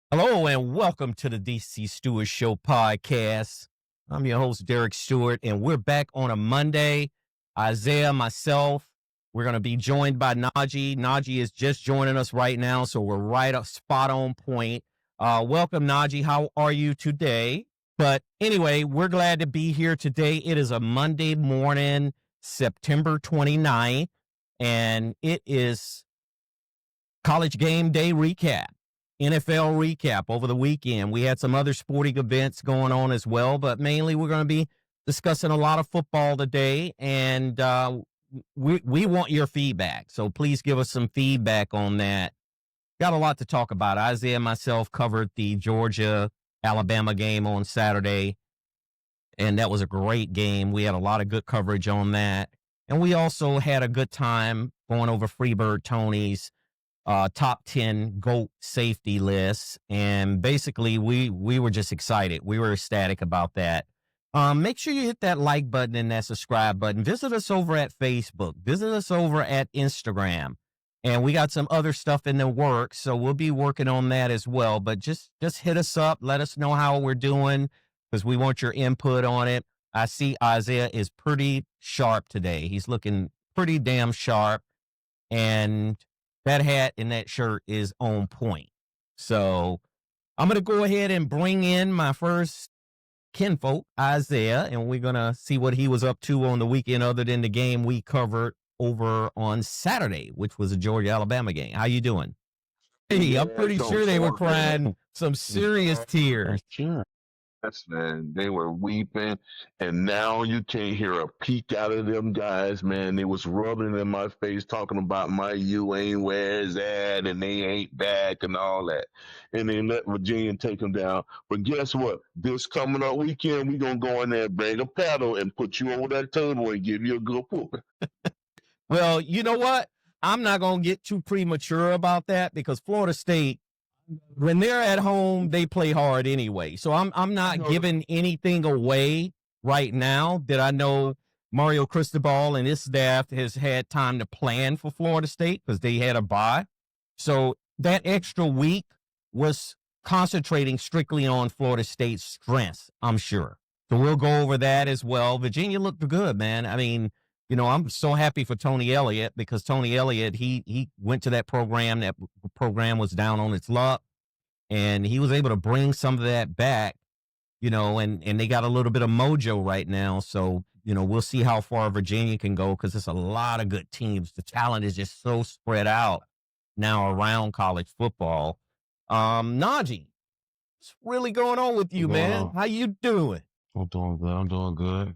Hello and welcome to the DC Stewart Show Podcast. I'm your host, Derek Stewart, and we're back on a Monday. Isaah, myself, we're going to be joined by Najee. Najee is just joining us right now, so we're right up spot on point. Welcome, Najee. How are you today? But anyway, we're glad to be here today. It is a Monday morning, September 29th, and it is College Game Day recap. NFL recap over the weekend. We had some other sporting events going on as well, but mainly we're going to be discussing a lot of football today, and we want your feedback. So please give us some feedback on that. Got a lot to talk about. Isaah and myself covered the Georgia-Alabama game on Saturday, and that was a great game. We had a lot of good coverage on that, and we also had a good time going over Freebird Tony's top 10 GOAT safety lists. And basically, we were just excited. We were ecstatic about that. Make sure you hit that like button and that subscribe button. Visit us over at Facebook. Visit us over at Instagram. And we got some other stuff in the works, so we'll be working on that as well. But just hit us up. Let us know how we're doing because we want your input on it. I see Isaah is pretty sharp today. He's looking pretty damn sharp. And that hat and that shirt is on point. So I'm going to go ahead and bring in my first kinfolk, Isaah, and we're going to see what he was up to on the weekend other than the game we covered over on Saturday, which was a Georgia-Alabama game. How you doing? Hey, I'm pretty sure they were crying some serious tears. Sure. Yes, man. They were weeping, and now you can't hear a peep out of them guys, man. They was rubbing in my face, talking about my you ain't where's that, and they ain't back, and all that. And they let Virginia take them down. But guess what? This coming up weekend, we gonna go in there, bring a paddle, and put you over that table and give you a good whooping. Well, you know what? I'm not gonna get too premature about that because Florida State, when they're at home, they play hard anyway. So I'm not giving anything away right now that I know Mario Cristobal and his staff has had time to plan for Florida State because they had a bye. So that extra week was concentrating strictly on Florida State's strengths, I'm sure. So we'll go over that as well. Virginia looked good, man. I mean, you know, I'm so happy for Tony Elliott because Tony Elliott, he went to that program. That program was down on its luck, and he was able to bring some of that back, you know, and they got a little bit of mojo right now. So, you know, we'll see how far Virginia can go because there's a lot of good teams. The talent is just so spread out now around college football. Najee, what's really going on with you, man? How you doing? I'm doing good. I'm doing good.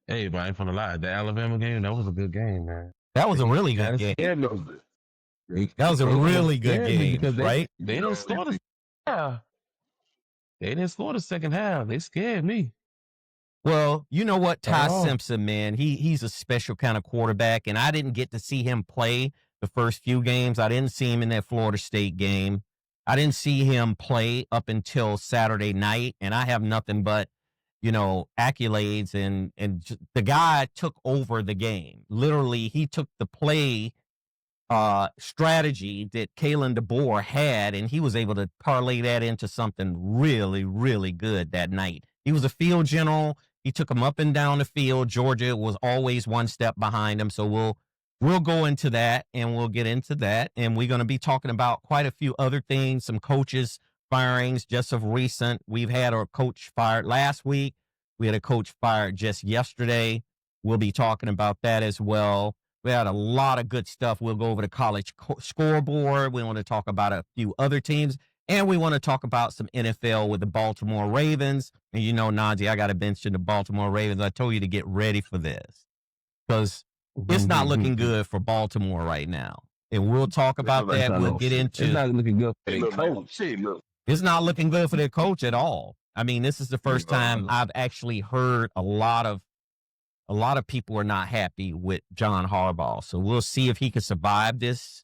Hey, but I ain't gonna lie. The Alabama game, that was a good game, man. That was a really good game. That was a really good game, right? They didn't score the half. They didn't score the second half. They scared me. Well, you know what? Ty Simpson, man, he's a special kind of quarterback, and I didn't get to see him play the first few games. I didn't see him in that Florida State game. I didn't see him play up until Saturday night, and I have nothing but, you know, accolades, and the guy took over the game. Literally, he took the play strategy that Kalen DeBoer had, and he was able to parlay that into something really, really good that night. He was a field general. He took him up and down the field. Georgia was always one step behind him. So we'll go into that, and we'll get into that, and we're going to be talking about quite a few other things, some coaches firings just of recent. We've had our coach fired last week. We had a coach fired just yesterday. We'll be talking about that as well. We had a lot of good stuff. We'll go over the college scoreboard. We want to talk about a few other teams, and we want to talk about some NFL with the Baltimore Ravens. And you know, Najee, I got to mention the Baltimore Ravens. I told you to get ready for this because it's not looking good for Baltimore right now. And we'll talk about that. We'll get into. It's not looking good for their coach. It's not looking good for their coach at all. I mean, this is the first time I've actually heard a lot of people are not happy with John Harbaugh. So we'll see if he can survive this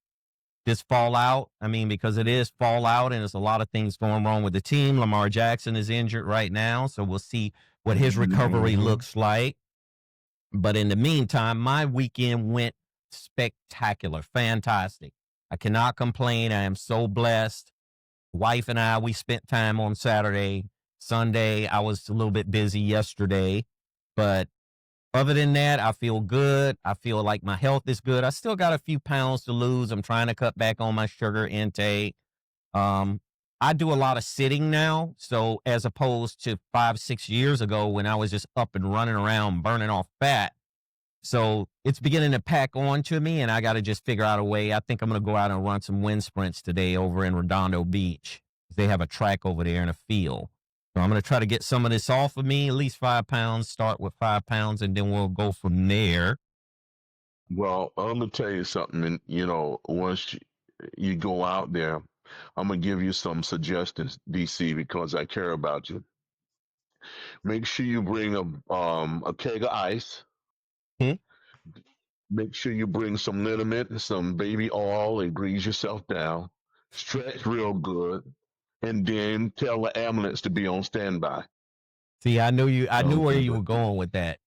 fallout. I mean, because it is fallout and there's a lot of things going wrong with the team. Lamar Jackson is injured right now. So we'll see what his recovery looks like. But in the meantime, my weekend went spectacular, fantastic. I cannot complain. I am so blessed. Wife and I, we spent time on Saturday. Sunday, I was a little bit busy yesterday, but other than that, I feel good. I feel like my health is good. I still got a few pounds to lose. I'm trying to cut back on my sugar intake. I do a lot of sitting now. So as opposed to 5-6 years ago when I was just up and running around burning off fat. So it's beginning to pack on to me, and I got to just figure out a way. I think I'm going to go out and run some wind sprints today over in Redondo Beach. They have a track over there in a field. So I'm going to try to get some of this off of me, at least 5 pounds, start with 5 pounds, and then we'll go from there. Well, I'm gonna tell you something, and once you go out there, I'm gonna give you some suggestions, DC, because I care about you. Make sure you bring a keg of ice. Hmm? Make sure you bring some liniment and some baby oil and grease yourself down. Stretch real good, and then tell the ambulance to be on standby. See, I knew where you were going with that.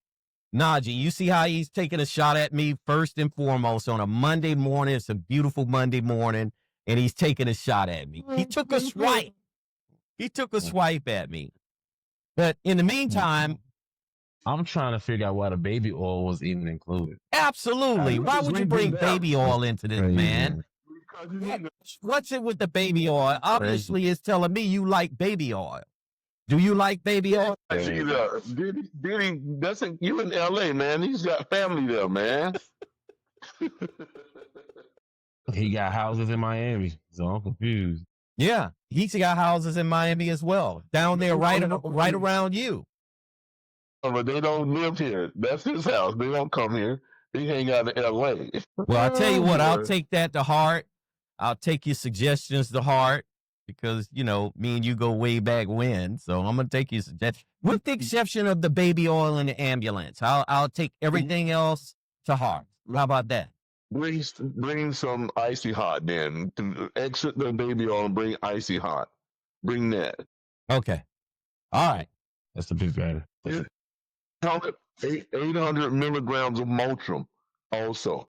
Najee, you see how he's taking a shot at me first and foremost on a Monday morning. It's a beautiful Monday morning, and he's taking a shot at me. He took a swipe. He took a swipe at me. But in the meantime, I'm trying to figure out why the baby oil was even included. absolutely. Why would you bring baby oil into this, man? Because you need to What's it with the baby oil? Obviously, it's telling me you like baby oil. Do you like baby oil? see Diddy doesn't. You in LA, man. He's got family there, man. He got houses in Miami, so I'm confused. Yeah, he's got houses in Miami as well, down there right around you. But they don't live here. That's his house. They don't come here. They hang out in LA. Well, I'll tell you what, I'll take that to heart. I'll take your suggestions to heart because, me and you go way back when. So I'm going to take your suggestions. With the exception of the baby oil and the ambulance, I'll take everything else to heart. How about that? Bring some icy hot then. To exit the baby oil and bring icy hot. Bring that. Okay. All right. That's a bit better. 800 milligrams of Motrin also.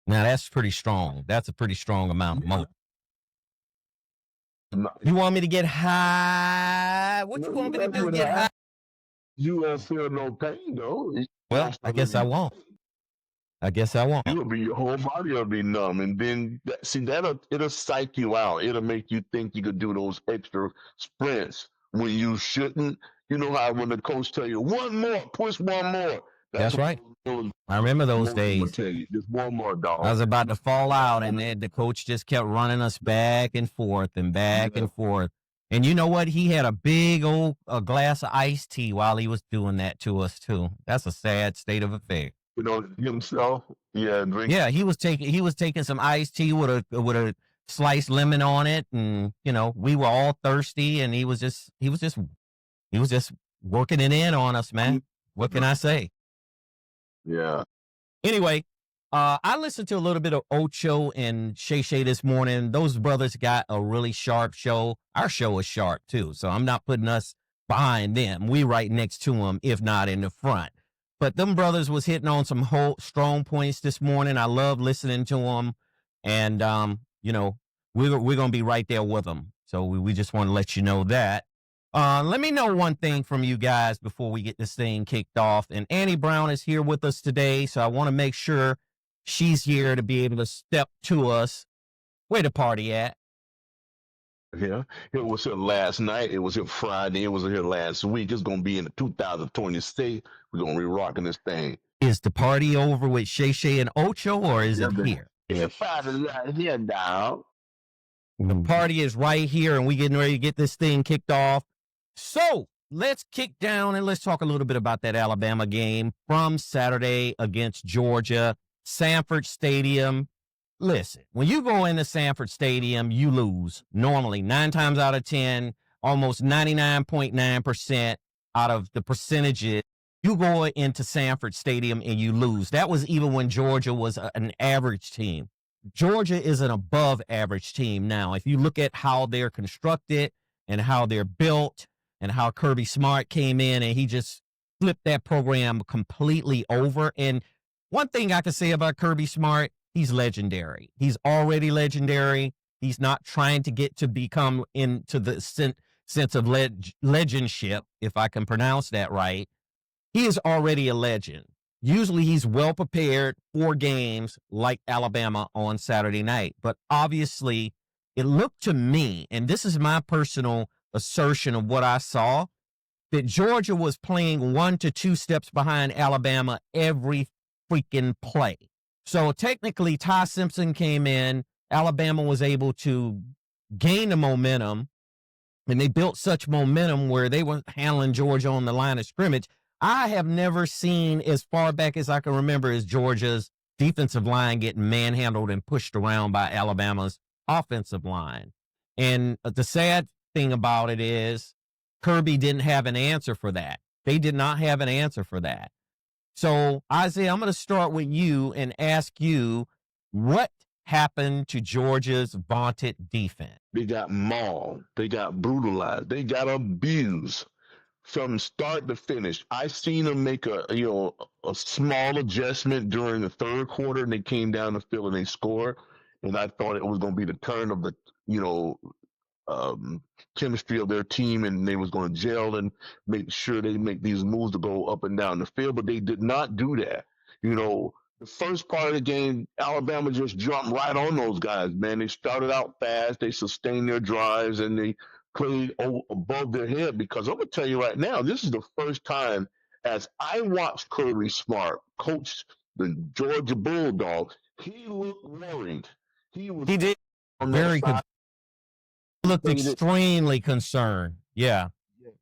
Now, that's pretty strong. That's a pretty strong amount of Motrin. You want me to get high? What you want me to do? Get high? You won't feel no pain, though. Well, I guess I won't. Your whole body will be numb, and then it'll psych you out. It'll make you think you could do those extra sprints when you shouldn't. You know how when the coach tell you one more, push one more. That's right. I remember those days. Tell you, just one more, dog. I was about to fall out, and then the coach just kept running us back and forth and back and forth. And you know what? He had a big old glass of iced tea while he was doing that to us too. That's a sad state of affairs. Himself, drink. Yeah, he was taking some iced tea with a sliced lemon on it, and we were all thirsty, and he was just working it in on us, man. What can I say? Yeah. Anyway, I listened to a little bit of Ocho and Shay Shay this morning. Those brothers got a really sharp show. Our show is sharp too, so I'm not putting us behind them. We right next to them, if not in the front. But them brothers was hitting on some strong points this morning. I love listening to them, and we're gonna be right there with them. So we just want to let you know that. Let me know one thing from you guys before we get this thing kicked off. And Annie Brown is here with us today, so I want to make sure she's here to be able to step to us. Where the party at? Yeah, it was here last night. It was here Friday. It was here last week. It's gonna be in the 2026. We're gonna be rocking this thing. Is the party over with Shay Shay and Ocho, or is it here? It's Friday right here, dog. The party is right here, and we getting ready to get this thing kicked off. So let's kick down and let's talk a little bit about that Alabama game from Saturday against Georgia, Sanford Stadium. Listen, when you go into Sanford Stadium, you lose. Normally, 9 times out of 10, almost 99.9% out of the percentages, you go into Sanford Stadium and you lose. That was even when Georgia was an average team. Georgia is an above average team now. If you look at how they're constructed and how they're built and how Kirby Smart came in and he just flipped that program completely over. And one thing I can say about Kirby Smart, he's legendary. He's already legendary. He's not trying to get to become into the sense of legendship, if I can pronounce that right. He is already a legend. Usually he's well prepared for games like Alabama on Saturday night. But obviously, it looked to me, and this is my personal assertion of what I saw, that Georgia was playing 1 to 2 steps behind Alabama every freaking play. So technically, Ty Simpson came in. Alabama was able to gain the momentum, and they built such momentum where they were handling Georgia on the line of scrimmage. I have never seen, as far back as I can remember, as Georgia's defensive line getting manhandled and pushed around by Alabama's offensive line. And the sad thing about it is Kirby didn't have an answer for that. They did not have an answer for that. So, Isaiah, I'm going to start with you and ask you, what happened to Georgia's vaunted defense? They got mauled. They got brutalized. They got abused from start to finish. I seen them make a small adjustment during the third quarter, and they came down the field and they scored. And I thought it was going to be the turn of the chemistry of their team, and they was going to gel and make sure they make these moves to go up and down the field. But they did not do that. The first part of the game, Alabama just jumped right on those guys, man. They started out fast, they sustained their drives, and they played above their head, because I'm going to tell you right now, this is the first time as I watched Kirby Smart coach the Georgia Bulldogs, he looked worried. He did very good. He looked extremely concerned. Yeah,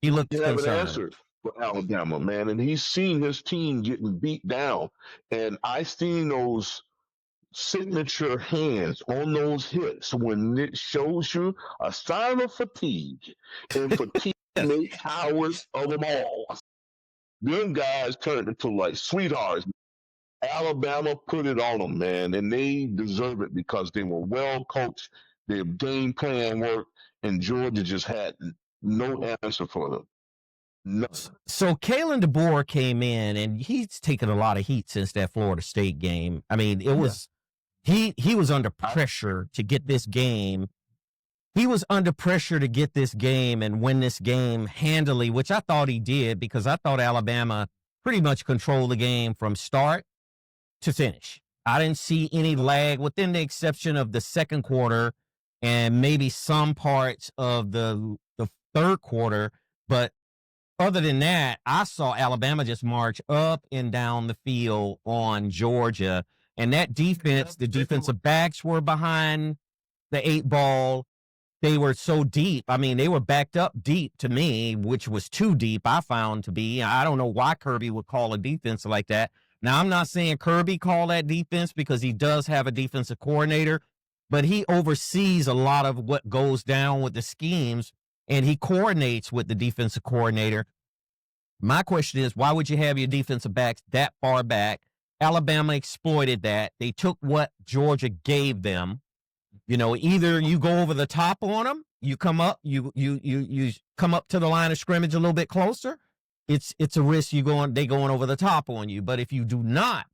he looked concerned. Have an answer for Alabama, man, and he's seen his team getting beat down, and I seen those signature hands on those hits when it shows you a sign of fatigue, and fatigue makes cowards of them all. Them guys turned into like sweethearts. Alabama put it on them, man, and they deserve it because they were well coached. Their game plan worked, and Georgia just had no answer for them. No. So Kalen DeBoer came in, and he's taken a lot of heat since that Florida State game. I mean, it was he was under pressure to get this game. He was under pressure to get this game and win this game handily, which I thought he did, because I thought Alabama pretty much controlled the game from start to finish. I didn't see any lag, within the exception of the second quarter and maybe some parts of the third quarter. But other than that, I saw Alabama just march up and down the field on Georgia. And that defense, the defensive backs were behind the 8 ball. They were so deep. I mean, they were backed up deep to me, which was too deep, I found to be. I don't know why Kirby would call a defense like that. Now, I'm not saying Kirby called that defense, because he does have a defensive coordinator, but he oversees a lot of what goes down with the schemes, and he coordinates with the defensive coordinator. My question is, why would you have your defensive backs that far back? Alabama exploited that. They took what Georgia gave them. Either you go over the top on them, you come up, you come up to the line of scrimmage a little bit closer. It's a risk they going over the top on you. But if you do not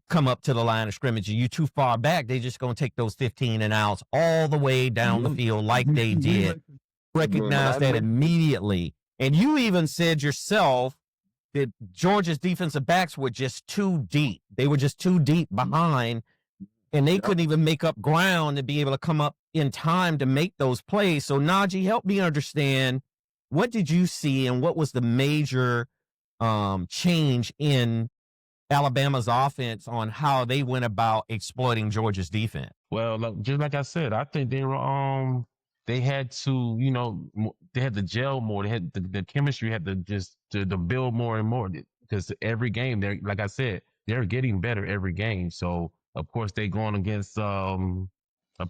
come up to the line of scrimmage and you too far back, they just going to take those 15 and outs all the way down the field like they did. Recognize that immediately. And you even said yourself that Georgia's defensive backs were just too deep. They were just too deep behind, and they couldn't even make up ground to be able to come up in time to make those plays. So, Najee, help me understand, what did you see, and what was the major change in Alabama's offense on how they went about exploiting Georgia's defense? Well, just like I said, I think they were they had to, they had to gel more. They had the chemistry had to just to build more and more, because every game, like I said, they're getting better every game. So of course they going against a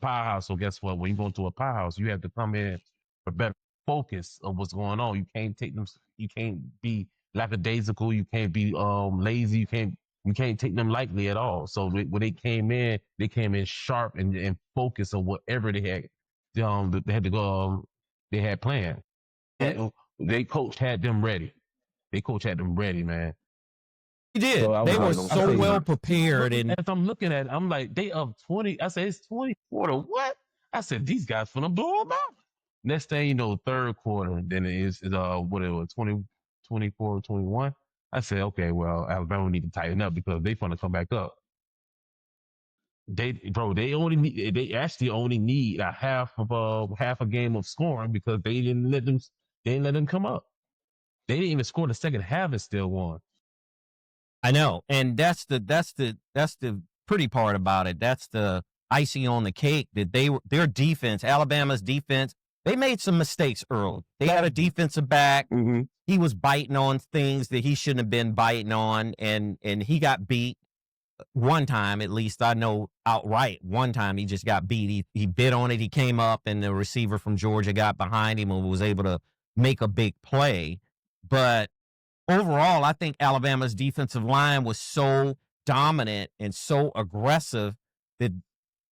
powerhouse. So guess what? When you go into a powerhouse, you have to come in for better focus of what's going on. You can't take them. You can't be lackadaisical. You can't be lazy. You can't take them lightly at all. So when they came in sharp and focused on whatever they had. They had to go. They had planned. They coach had them ready. Man. He did. So they were so well prepared. And as I'm looking at it, I'm like, they up 20. I say it's 24 to what? I said, these guys finna blow them out. Next thing you know, third quarter, then it is what it was, 20, 24, 21. I said, okay, well, Alabama need to tighten up because they finna come back up. They actually only need a half a game of scoring because they didn't let them come up. They didn't even score the second half and still won. I know, and that's the pretty part about it. That's the icing on the cake that their defense, Alabama's defense, they made some mistakes early. They had a defensive back. Mm-hmm. He was biting on things that he shouldn't have been biting on, and he got beat one time, at least I know outright. One time he just got beat. He bit on it. He came up, and the receiver from Georgia got behind him and was able to make a big play. But overall, I think Alabama's defensive line was so dominant and so aggressive that,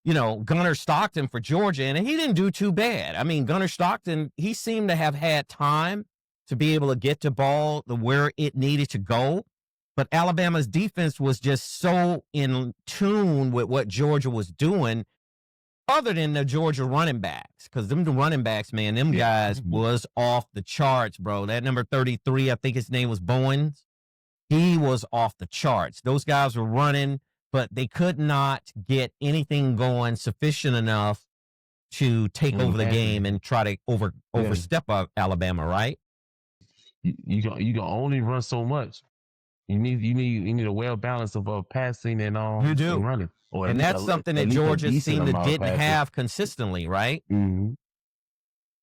Gunner Stockton for Georgia, and he didn't do too bad. I mean, Gunner Stockton, he seemed to have had time to be able to get the ball where it needed to go. But Alabama's defense was just so in tune with what Georgia was doing, other than the Georgia running backs. Because the running backs, man, them guys was off the charts, bro. That number 33, I think his name was Bowens. He was off the charts. Those guys were running, but they could not get anything going sufficient enough to take over the game and try to overstep Alabama, right? You can only run so much. You need a well balance of passing and and running. And that's something that Georgia didn't have consistently, right? Mm-hmm.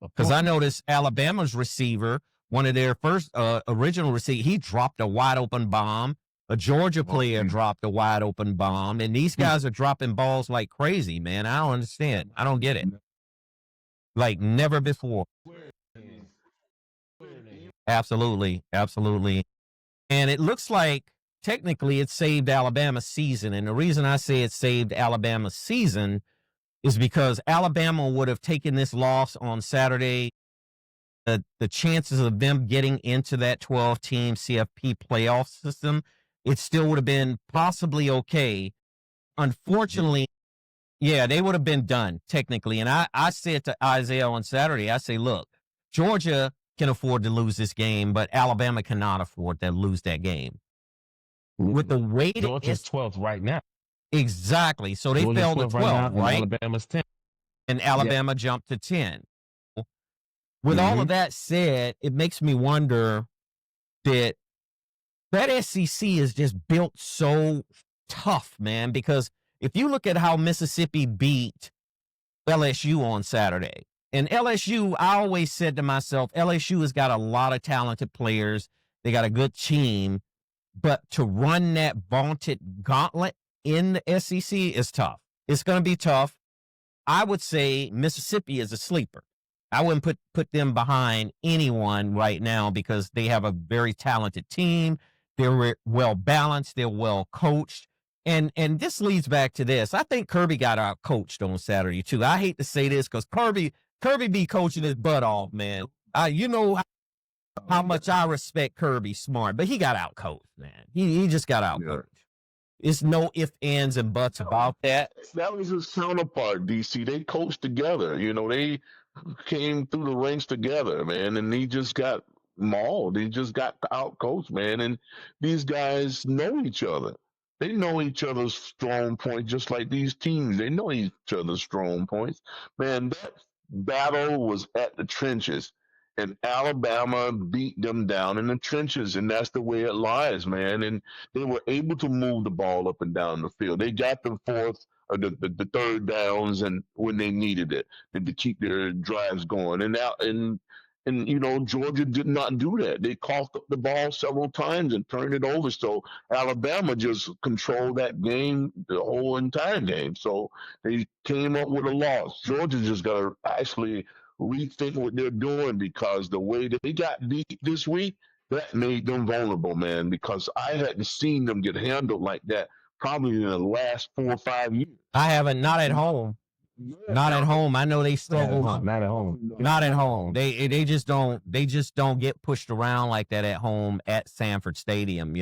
Because I noticed Alabama's receiver, one of their first original receivers, he dropped a wide open bomb. A Georgia player dropped a wide open bomb, and these guys are dropping balls like crazy, man. I don't understand. I don't get it. Like never before. Absolutely. And it looks like technically it saved Alabama's season. And the reason I say it saved Alabama's season is because Alabama would have taken this loss on Saturday. The chances of them getting into that 12-team CFP playoff system, it still would have been possibly okay. Unfortunately, they would have been done technically. And I said to Isaah on Saturday, I say, look, Georgia can afford to lose this game, but Alabama cannot afford to lose that game. With the way Georgia's 12th right now. Exactly. So they fell to 12, right? Alabama's 10. And Alabama jumped to 10. With all of that said, it makes me wonder that SEC is just built so tough, man, because if you look at how Mississippi beat LSU on Saturday, and LSU, I always said to myself, LSU has got a lot of talented players. They got a good team. But to run that vaunted gauntlet in the SEC is tough. It's going to be tough. I would say Mississippi is a sleeper. I wouldn't put them behind anyone right now because they have a very talented team. They're well balanced. They're well coached. And this leads back to this. I think Kirby got out coached on Saturday, too. I hate to say this because Kirby be coaching his butt off, man. You know how much I respect Kirby Smart, but he got out coached, man. He just got out coached. It's no ifs, ands, and buts about that. That was his counterpart, DC. They coached together. They came through the ranks together, man, and he just got mauled. He just got out coached, man. And these guys know each other. They know each other's strong points, just like these teams. They know each other's strong points. Man, that battle was at the trenches, and Alabama beat them down in the trenches, and that's the way it lies, man. And they were able to move the ball up and down the field. They got the fourth or the third downs, and when they needed it, and to keep their drives going. And Georgia did not do that. They coughed up the ball several times and turned it over. So Alabama just controlled that game, the whole entire game. So they came up with a loss. Georgia just got to actually rethink what they're doing, because the way that they got beat this week, that made them vulnerable, man, because I hadn't seen them get handled like that probably in the last 4 or 5 years. I haven't, not at home. Not at home. I know they struggle. Not at home. Not at home. They just don't get pushed around like that at home at Sanford Stadium,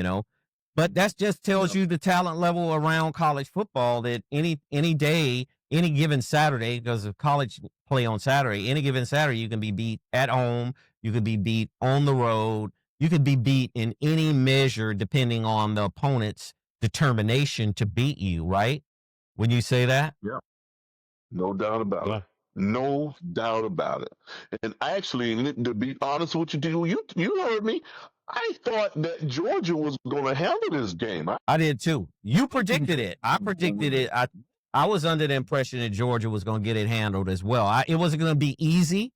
But that just tells you the talent level around college football, that any day any given Saturday, because of college play on Saturday, any given Saturday, you can be beat at home. You could be beat on the road. You could be beat in any measure depending on the opponent's determination to beat you, right? When you say that? Yeah. No doubt about it. No doubt about it. And actually, to be honest with you heard me. I thought that Georgia was going to handle this game. I did too. You predicted it. I predicted it. I was under the impression that Georgia was going to get it handled as well. It wasn't going to be easy,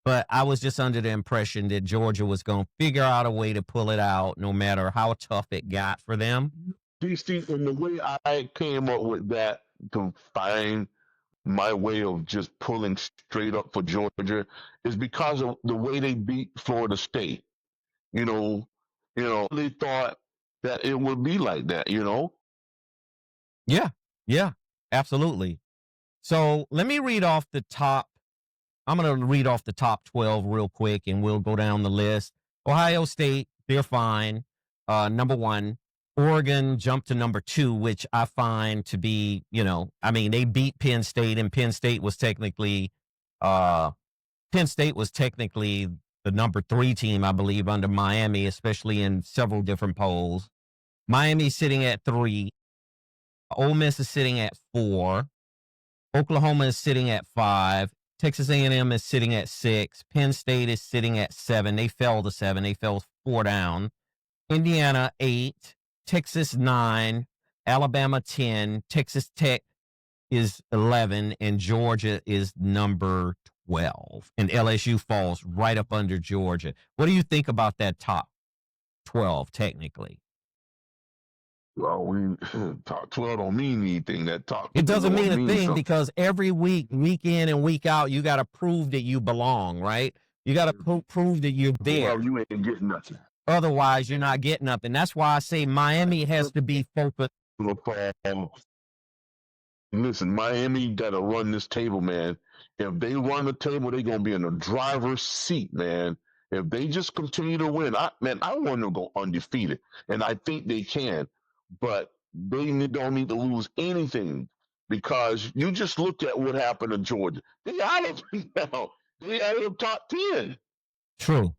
but I was just under the impression that Georgia was going to figure out a way to pull it out no matter how tough it got for them. DC, and the way I came up with that to find my way of just pulling straight up for Georgia is because of the way they beat Florida State. You know, they thought that it would be like that, Yeah, absolutely. So let me read off the top. I'm going to read off the top 12 real quick, and we'll go down the list. Ohio State, they're fine. Number 1. Oregon jumped to number 2, which I find to be, they beat Penn State, and Penn State was technically the number 3 team, I believe, under Miami, especially in several different polls. Miami's sitting at 3. Ole Miss is sitting at 4. Oklahoma is sitting at 5. Texas A&M is sitting at 6. Penn State is sitting at 7. They fell to 7. They fell 4 down. Indiana, 8. Texas, 9. Alabama, 10. Texas Tech is 11. And Georgia is number 12. And LSU falls right up under Georgia. What do you think about that top 12, technically? Well, top 12 don't mean anything. That top it doesn't mean a thing something. Because every week in and week out, you got to prove that you belong, right? You got to prove that you're there. Well, you ain't getting nothing. Otherwise, you're not getting up. And that's why I say Miami has to be focused. Listen, Miami got to run this table, man. If they run the table, they're going to be in the driver's seat, man. If they just continue to win, I want them to go undefeated. And I think they can. But they don't need to lose anything because you just looked at what happened to Georgia. They out of now. They out of the top 10. True.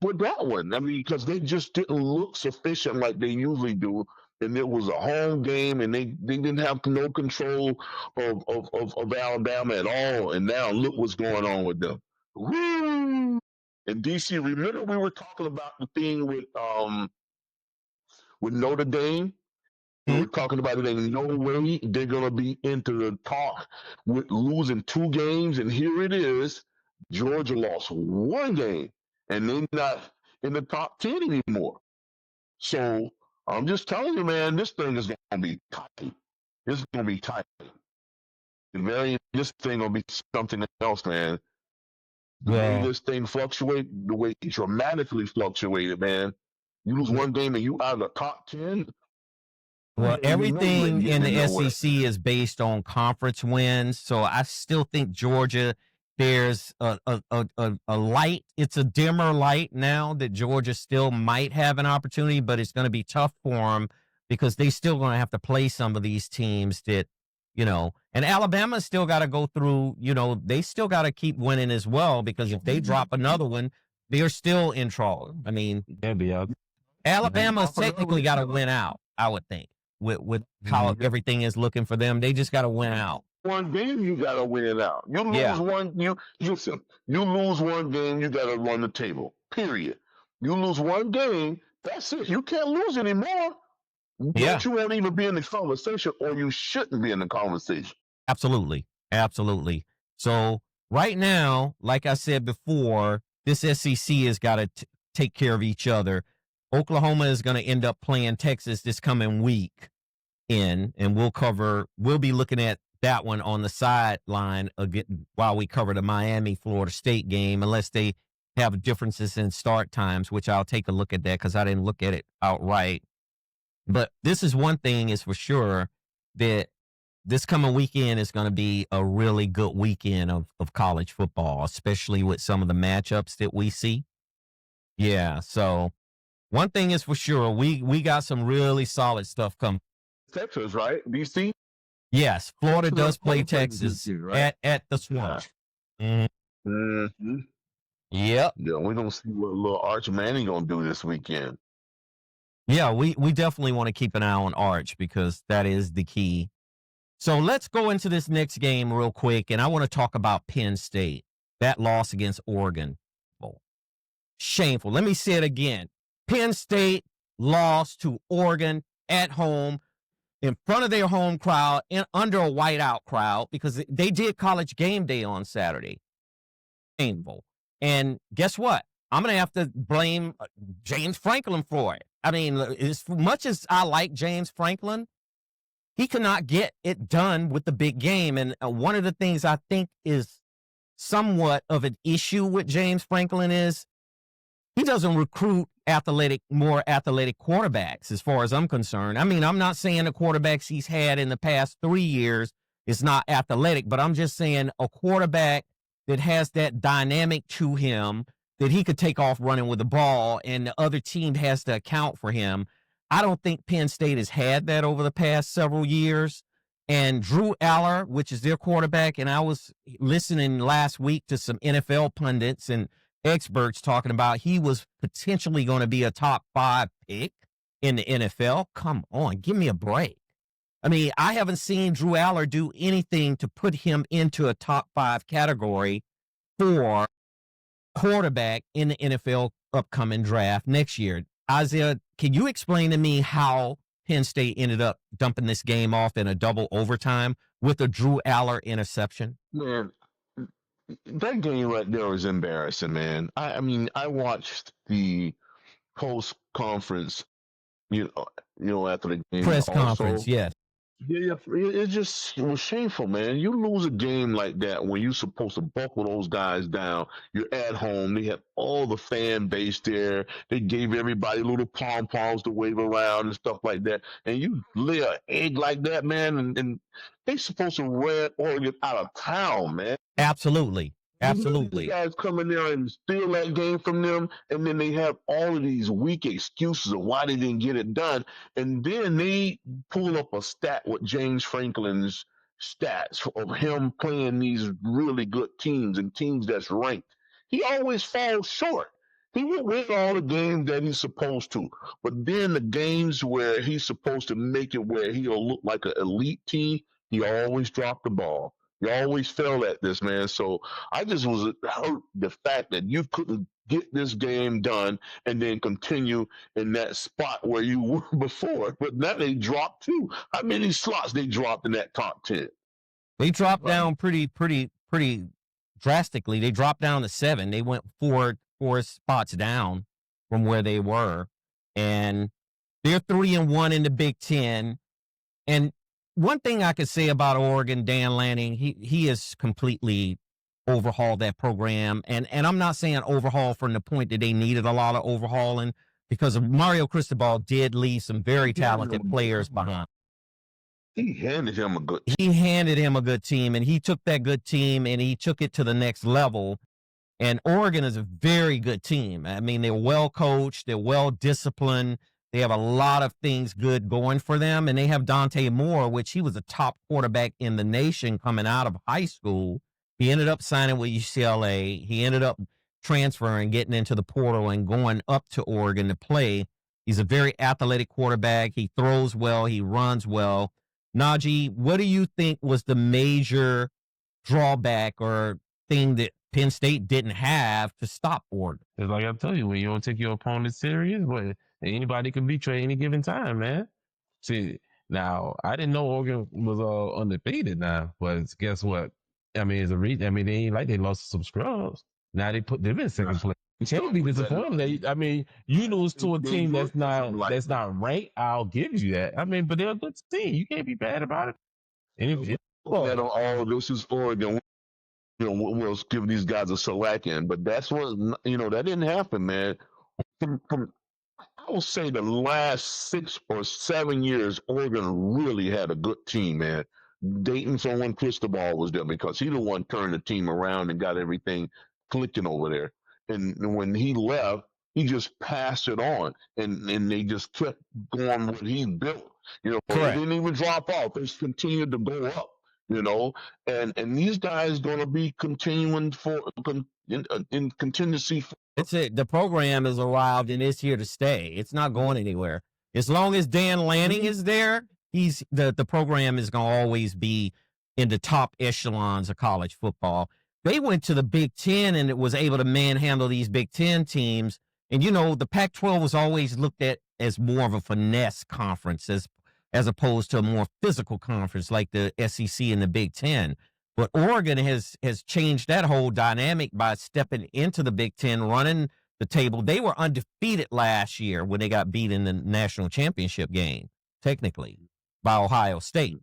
With that one, because they just didn't look sufficient like they usually do. And it was a home game, and they didn't have no control of Alabama at all. And now look what's going on with them. Woo! And DC, remember we were talking about the thing with Notre Dame? We were talking about it. Ain't no way they're gonna be into the talk with losing 2 games, and here it is. Georgia lost 1 game, and they're not in the top 10 anymore. So I'm just telling you, man, this thing is gonna be tight. It's gonna be tight. This thing gonna be something else, man. The way this thing fluctuate, the way it dramatically fluctuated, man. You lose 1 game and you out of the top 10. Well, everything in the SEC is based on conference wins. So I still think Georgia, there's a light. It's a dimmer light now that Georgia still might have an opportunity, but it's going to be tough for them because they still going to have to play some of these teams that, and Alabama's still got to go through, they still got to keep winning as well, because if they drop another one, they're still in trouble. I mean, Alabama's technically got to win out, I would think. With how everything is looking for them, they just got to win out. 1 game, you got to win it out. You lose one, you lose 1 game, you got to run the table. Period. You lose 1 game, that's it. You can't lose anymore. But you won't even be in the conversation, or you shouldn't be in the conversation. Absolutely. So right now, like I said before, this SEC has got to take care of each other. Oklahoma is going to end up playing Texas this coming week and we'll be looking at that one on the sideline again while we cover the Miami-Florida State game, unless they have differences in start times, which I'll take a look at that because I didn't look at it outright. But this is one thing is for sure, that this coming weekend is going to be a really good weekend of college football, especially with some of the matchups that we see. Yeah, so one thing is for sure, we got some really solid stuff coming. Texas, right? DC? Yes, Florida Florida does play plays Texas this year, right? at the Swamp. Mhm. Mm-hmm. Yep. Yeah, we're gonna see what little Arch Manning gonna do this weekend. Yeah, we definitely want to keep an eye on Arch because that is the key. So let's go into this next game real quick, and I want to talk about Penn State. That loss against Oregon. Oh, shameful. Let me say it again. Penn State lost to Oregon at home in front of their home crowd and under a whiteout crowd because they did college game day on Saturday. Shameful. And guess what? I'm going to have to blame James Franklin for it. I mean, as much as I like James Franklin, he cannot get it done with the big game. And one of the things I think is somewhat of an issue with James Franklin is he doesn't recruit more athletic quarterbacks as far as I'm concerned. I mean, I'm not saying the quarterbacks he's had in the past 3 years is not athletic, but I'm just saying a quarterback that has that dynamic to him that he could take off running with the ball and the other team has to account for him. I don't think Penn State has had that over the past several years. And Drew Aller, which is their quarterback, and I was listening last week to some NFL pundits and experts talking about he was potentially going to be a top 5 pick in the NFL. Come on, give me a break. I mean, I haven't seen Drew Aller do anything to put him into a top 5 category for quarterback in the NFL upcoming draft next year. Isaah, can you explain to me how Penn State ended up dumping this game off in a double overtime with a Drew Aller interception? Man, that game right there was embarrassing, man. I mean, I watched the post conference, after the game. Press also. conference, yes. Yeah, it was shameful, man. You lose a game like that when you're supposed to buckle those guys down. You're at home. They had all the fan base there. They gave everybody little pom poms to wave around and stuff like that. And you lay an egg like that, man, and they supposed to ran Oregon out of town, man. Absolutely. Absolutely. You guys come in there and steal that game from them, and then they have all of these weak excuses of why they didn't get it done. And then they pull up a stat with James Franklin's stats of him playing these really good teams and teams that's ranked. He always falls short. He will win all the games that he's supposed to. But then the games where he's supposed to make it where he'll look like an elite team, he always dropped the ball. You always fail at this, man. So I just was hurt the fact that you couldn't get this game done and then continue in that spot where you were before. But now they dropped too. How many slots they dropped in that top 10? They dropped down pretty drastically. They dropped down to 7. They went four spots down from where they were. And they're 3-1 in the Big Ten. And one thing I could say about Oregon, Dan Lanning, he has completely overhauled that program. And I'm not saying overhaul from the point that they needed a lot of overhauling because Mario Cristobal did leave some very talented players behind. He handed him a good team, and he took that good team and he took it to the next level. And Oregon is a very good team. I mean, they're well coached, they're well disciplined. They have a lot of things good going for them. And they have Dante Moore, which he was a top quarterback in the nation coming out of high school. He ended up signing with UCLA. He ended up transferring, getting into the portal and going up to Oregon to play. He's a very athletic quarterback. He throws well. He runs well. Najee, what do you think was the major drawback or thing that Penn State didn't have to stop Oregon? It's like I tell you, when you don't take your opponent serious, anybody can beat you at any given time, man. See, now I didn't know Oregon was undefeated now, but guess what? I mean, it's a reason. I mean, they ain't like they lost some scrubs. Now they've in second place. You can't be disappointed. I mean, you lose to a team that's not ranked. I'll give you that. I mean, but they're a good team. You can't be bad about it. Anyway, this is Oregon. We'll give these guys a shellacking, but that's what that didn't happen, man. From I will say the last 6 or 7 years, Oregon really had a good team, man. Dayton's on Cristobal was there because he the one turned the team around and got everything clicking over there. And when he left, he just passed it on, and they just kept going what he built. It Correct. didn't even drop off. It's continued to go up. And these guys going to be continuing in contingency. It's it. The program has arrived and it's here to stay. It's not going anywhere. As long as Dan Lanning is there, the program is going to always be in the top echelons of college football. They went to the Big Ten and it was able to manhandle these Big Ten teams. And, the Pac-12 was always looked at as more of a finesse conference as opposed to a more physical conference like the SEC and the Big Ten. But Oregon has changed that whole dynamic by stepping into the Big Ten, running the table. They were undefeated last year when they got beat in the national championship game, technically, by Ohio State.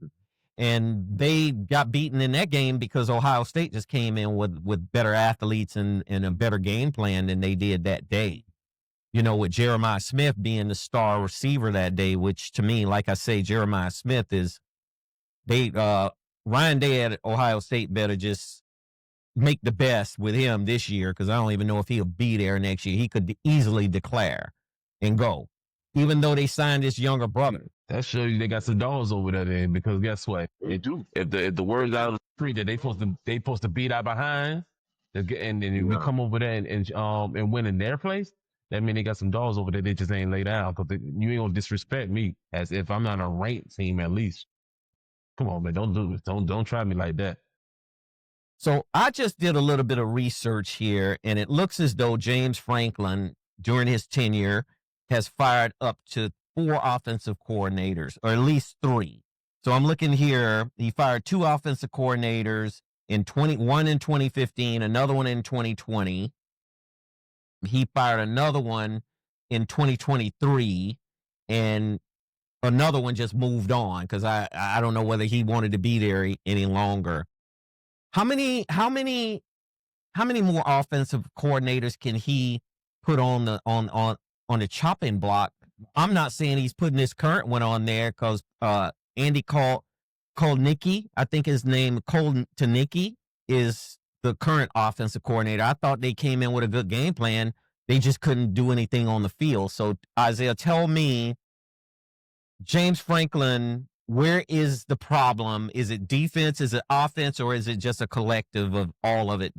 And they got beaten in that game because Ohio State just came in with better athletes and a better game plan than they did that day. With Jeremiah Smith being the star receiver that day, which to me, like I say, Jeremiah Smith is Ryan Day at Ohio State better just make the best with him this year because I don't even know if he'll be there next year. He could easily declare and go, even though they signed his younger brother. That shows you they got some dogs over there then, because guess what? They do. If the word's out of the street that they supposed to beat our behind, and then we come over there and win in their place, that mean they got some dogs over there. They just ain't laid down because you ain't gonna disrespect me as if I'm not a ranked team at least. Come on, man, don't do it. Don't try me like that. So I just did a little bit of research here, and it looks as though James Franklin, during his tenure, has fired up to 4 offensive coordinators, or at least 3. So I'm looking here. He fired 2 offensive coordinators one in 2015, another one in 2020. He fired another one in 2023, and another one just moved on because I don't know whether he wanted to be there any longer. How many more offensive coordinators can he put on the chopping block? I'm not saying he's putting this current one on there because Andy Kolnicki, I think his name Kolnicki, is the current offensive coordinator. I thought they came in with a good game plan. They just couldn't do anything on the field. So Isaiah, tell me, James Franklin, where is the problem? Is it defense? Is it offense? Or is it just a collective of all of it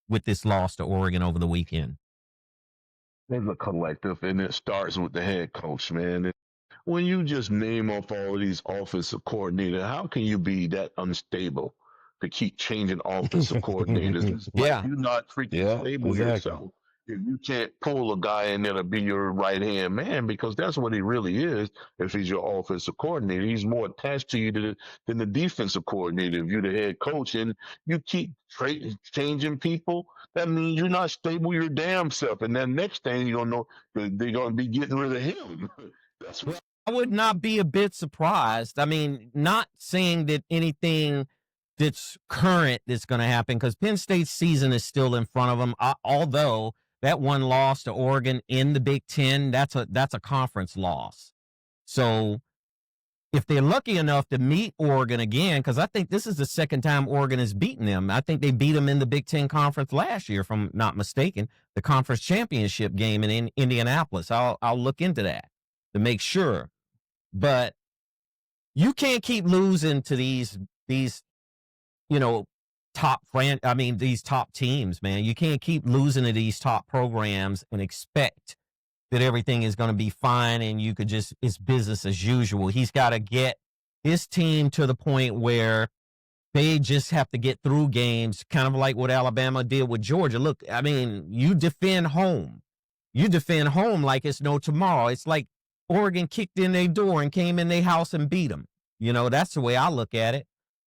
with this loss to Oregon over the weekend? It's a collective, and it starts with the head coach, man. When you just name off all of these offensive coordinators, how can you be that unstable to keep changing offensive coordinators? Yeah. You're not freaking stable yourself. If you can't pull a guy in there to be your right-hand man, because that's what he really is. If he's your offensive coordinator, he's more attached to you than the defensive coordinator. If you're the head coach and you keep changing people, that means you're not stable your damn self. And then next thing you don't know, they're going to be getting rid of him. That's what I would not be a bit surprised. I mean, not saying that anything that's current that's going to happen, because Penn State's season is still in front of them. Although that one loss to Oregon in the Big Ten, that's a conference loss. So if they're lucky enough to meet Oregon again, because I think this is the second time Oregon has beaten them. I think they beat them in the Big Ten Conference last year, if I'm not mistaken, the conference championship game in Indianapolis. I'll look into that to make sure. But you can't keep losing to these these top teams, man. You can't keep losing to these top programs and expect that everything is going to be fine and you could it's business as usual. He's got to get his team to the point where they just have to get through games, kind of like what Alabama did with Georgia. Look, I mean, you defend home. You defend home like it's no tomorrow. It's like Oregon kicked in their door and came in their house and beat them. That's the way I look at it.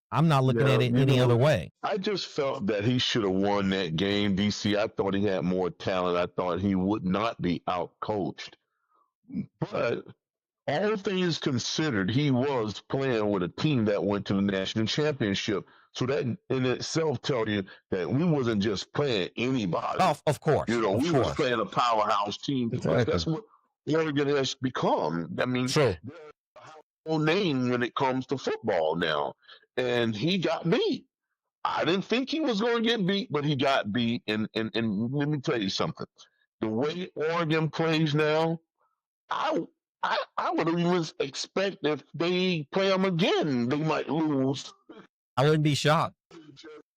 I'm not looking at it any other way. I just felt that he should have won that game, DC. I thought he had more talent. I thought he would not be out-coached. But all things considered, he was playing with a team that went to the national championship. So that in itself tells you that we wasn't just playing anybody. Of course. We were playing a powerhouse team. Exactly. That's what Oregon has become. I mean, True. they're a household name when it comes to football now. And he got beat. I didn't think he was going to get beat, but he got beat. And let me tell you something. The way Oregon plays now, I I would even expect if they play them again, they might lose. I wouldn't be shocked.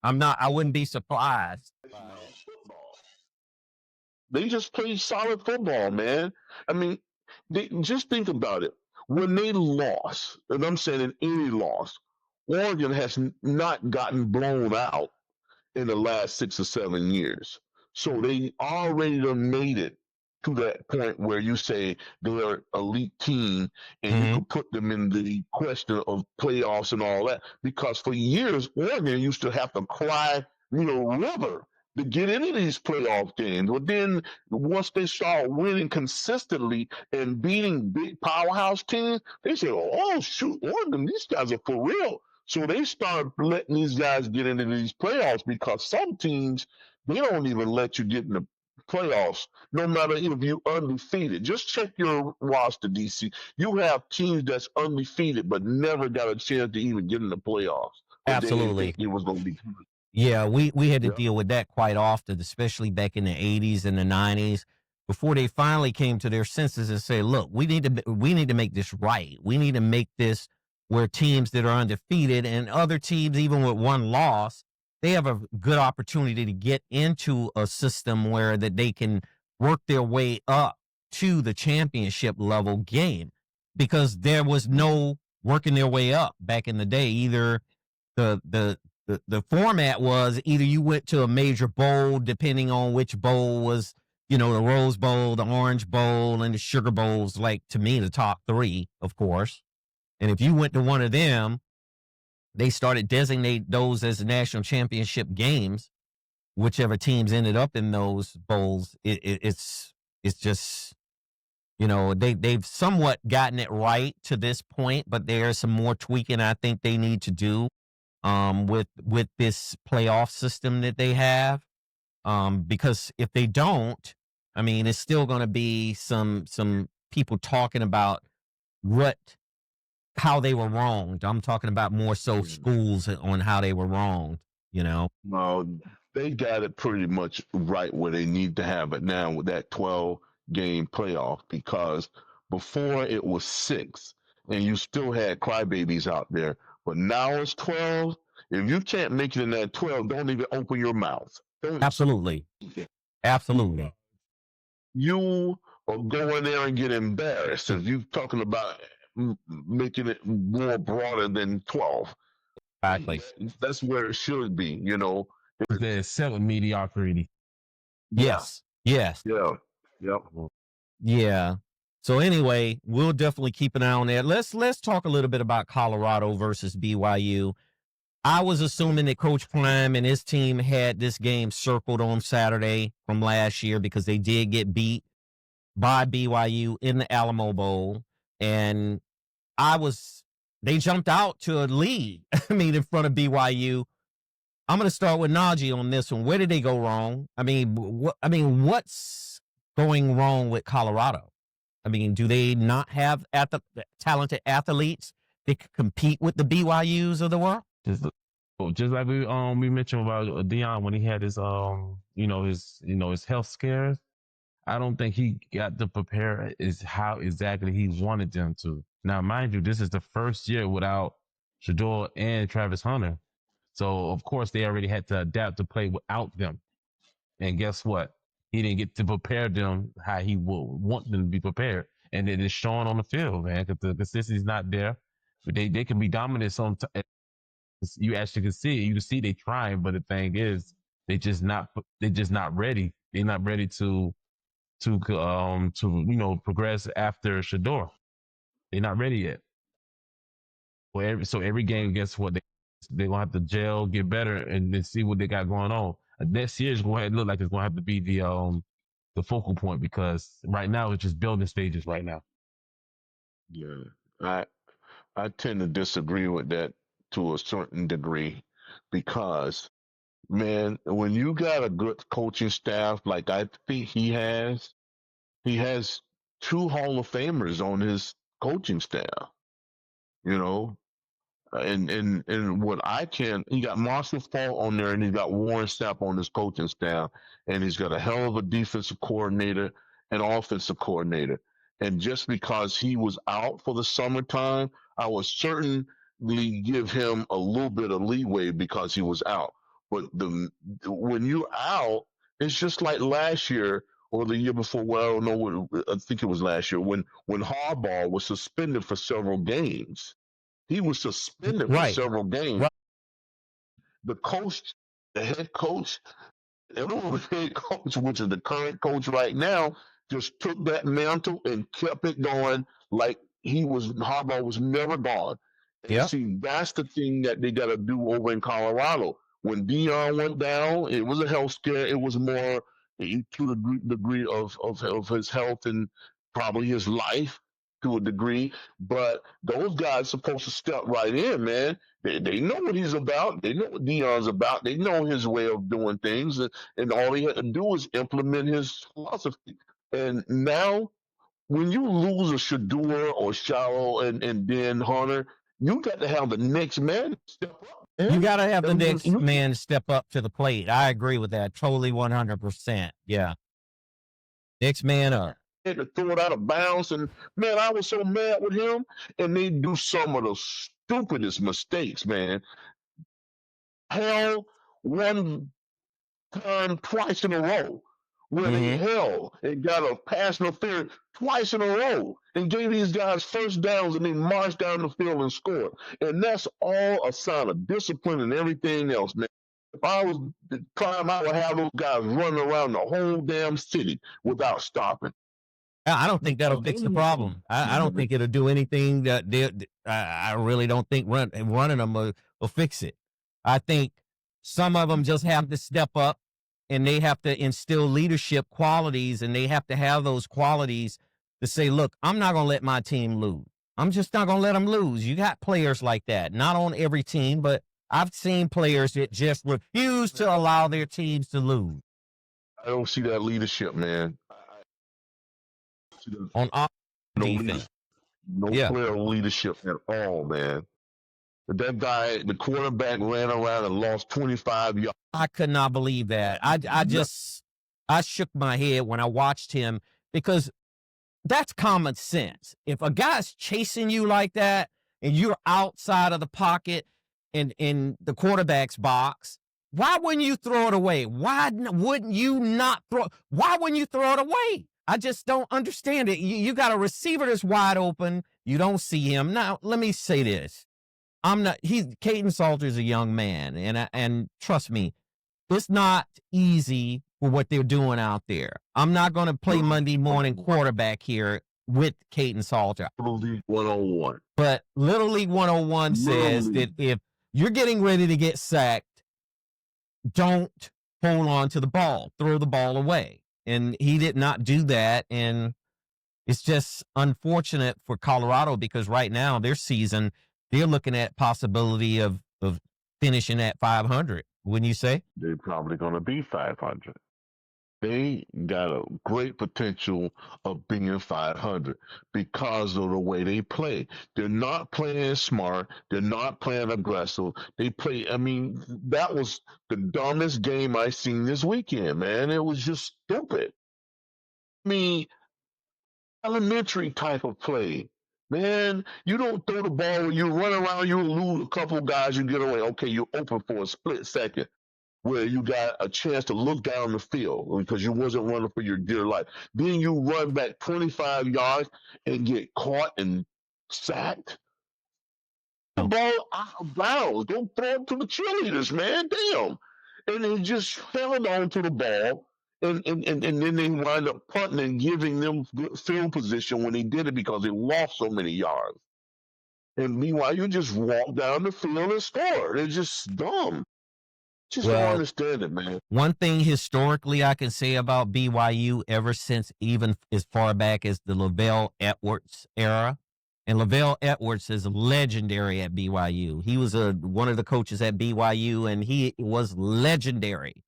I wouldn't be surprised. They just play solid football, man. I mean, just think about it. When they lost, and I'm saying in any loss, Oregon has not gotten blown out in the last 6 or 7 years. So they already done made it to that point where you say they're an elite team and you could put them in the question of playoffs and all that. Because for years, Oregon used to have to cry, river to get into these playoff games. But then once they start winning consistently and beating big powerhouse teams, they say, oh, shoot, Oregon, these guys are for real. So they start letting these guys get into these playoffs because some teams, they don't even let you get in the playoffs, no matter if you're undefeated. Just check your roster, DC. You have teams that's undefeated but never got a chance to even get in the playoffs. Absolutely. It was going to be. Yeah, we had to deal with that quite often, especially back in the 80s and the 90s, before they finally came to their senses and say, look, we need to make this right. We need to make this where teams that are undefeated and other teams, even with one loss, they have a good opportunity to get into a system where that they can work their way up to the championship level game, because there was no working their way up back in the day. Either the format was either you went to a major bowl, depending on which bowl was, the Rose Bowl, the Orange Bowl, and the Sugar Bowls, like, to me, the top three, of course. And if you went to one of them, they started designate those as the national championship games. Whichever teams ended up in those bowls, it's just, they've somewhat gotten it right to this point, but there's some more tweaking I think they need to do with this playoff system that they have. Because if they don't, I mean, it's still going to be some people talking about how they were wronged. I'm talking about more so schools on how they were wronged, No, they got it pretty much right where they need to have it now with that 12-game playoff, because before it was 6 and you still had crybabies out there. But now it's 12. If you can't make it in that 12, don't even open your mouth. Absolutely. Absolutely. You are going there and get embarrassed if you're talking about making it more broader than 12. Exactly. That's where it should be, They're selling mediocrity. Yes. Yes. Yeah. Yep. Yeah. So anyway, we'll definitely keep an eye on that. Let's talk a little bit about Colorado versus BYU. I was assuming that Coach Prime and his team had this game circled on Saturday from last year, because they did get by BYU in the Alamo Bowl. And they jumped out to a lead, in front of BYU. I'm going to start with Najee on this one. Where did they go wrong? What's going wrong with Colorado? Do they not have talented athletes that can compete with the BYUs of the world? Just like we mentioned about Deion when he had his his health scares. I don't think he got to prepare how exactly he wanted them to. Now, mind you, this is the first year without Shador and Travis Hunter. So, of course, they already had to adapt to play without them. And guess what? He didn't get to prepare them how he would want them to be prepared. And it is showing on the field, man, because the consistency is not there. But they can be dominant sometimes. You actually can see it. You can see they trying, but the thing is, they're just not ready. They're not ready to progress after Shador. They're not ready yet. So every game, guess what? They're gonna have to gel, get better, and then see what they got going on. Next year is going to look like it's going to have to be the focal point, because right now it's just building stages right now. Yeah, I tend to disagree with that to a certain degree, because, man, when you got a good coaching staff like I think he has 2 Hall of Famers on his coaching staff, and what he got Marshall Faulk on there, and he's got Warren Sapp on his coaching staff, and he's got a hell of a defensive coordinator and offensive coordinator. And just because he was out for the summertime, I would certainly give him a little bit of leeway because he was out. But when you're out, it's just like last year or the year before. Well, I don't know. I think it was last year when Harbaugh was suspended for several games. He was suspended for Right. several games. Right. The coach, the head coach, the head coach, which is the current coach right now, just took that mantle and kept it going like Harbaugh was never gone. And Yep. see, that's the thing that they got to do over in Colorado. When Deion went down, it was a health scare. It was more to the degree of his health and probably his life to a degree. But those guys supposed to step right in, man. They know what he's about. They know what Deion's about. They know his way of doing things. And all he had to do is implement his philosophy. And now, when you lose a Shador or Shallow and then Hunter, you got to have the next man step up. Man. You got to have the next man step up to the plate. I agree with that. Totally 100%. Yeah. Next man up. To throw it out of bounds. And, man, I was so mad with him. And they do some of the stupidest mistakes, man. Hell, one time twice in a row. Where they held and got a pass interference twice in a row and gave these guys first downs and they marched down the field and scored. And that's all a sign of discipline and everything else, man. If I was the prime, I would have those guys running around the whole damn city without stopping. I don't think that'll fix the problem. I don't think it'll do anything. I really don't think running them will fix it. I think some of them just have to step up. And they have to instill leadership qualities, and they have to have those qualities to say, look, I'm not going to let my team lose. I'm just not going to let them lose. You got players like that, not on every team, but I've seen players that just refuse to allow their teams to lose. I don't see that leadership, man. On defense. No player leadership at all, man. That guy, the quarterback, ran around and lost 25 yards. I could not believe that. I shook my head when I watched him because that's common sense. If a guy's chasing you like that and you're outside of the pocket and in the quarterback's box, why wouldn't you throw it away? Why wouldn't you throw it away? I just don't understand it. You got a receiver that's wide open. You don't see him. Now, let me say this. Caden Salter's a young man, and trust me, it's not easy for what they're doing out there. I'm not going to play Monday morning quarterback here with Caden Salter. Little League 101. But Little League 101 says that if you're getting ready to get sacked, don't hold on to the ball. Throw the ball away. And he did not do that, and it's just unfortunate for Colorado because right now, their season – they're looking at possibility of finishing at 500, wouldn't you say? They're probably going to be 500. They got a great potential of being 500 because of the way they play. They're not playing smart. They're not playing aggressive. They play, that was the dumbest game I seen this weekend, man. It was just stupid. Elementary type of play. Man, you don't throw the ball, you run around, you lose a couple guys, you get away. Okay, you're open for a split second where you got a chance to look down the field because you wasn't running for your dear life. Then you run back 25 yards and get caught and sacked. The ball out of bounds. Go throw it to the cheerleaders, man. Damn. And they just held on to the ball. And then they wind up punting and giving them good field position when they did it because they lost so many yards. And meanwhile, you just walk down the field and score. They're just dumb. Just don't understand it, man. One thing historically I can say about BYU ever since even as far back as the Lavelle Edwards era, and Lavelle Edwards is legendary at BYU. He was one of the coaches at BYU, and he was legendary.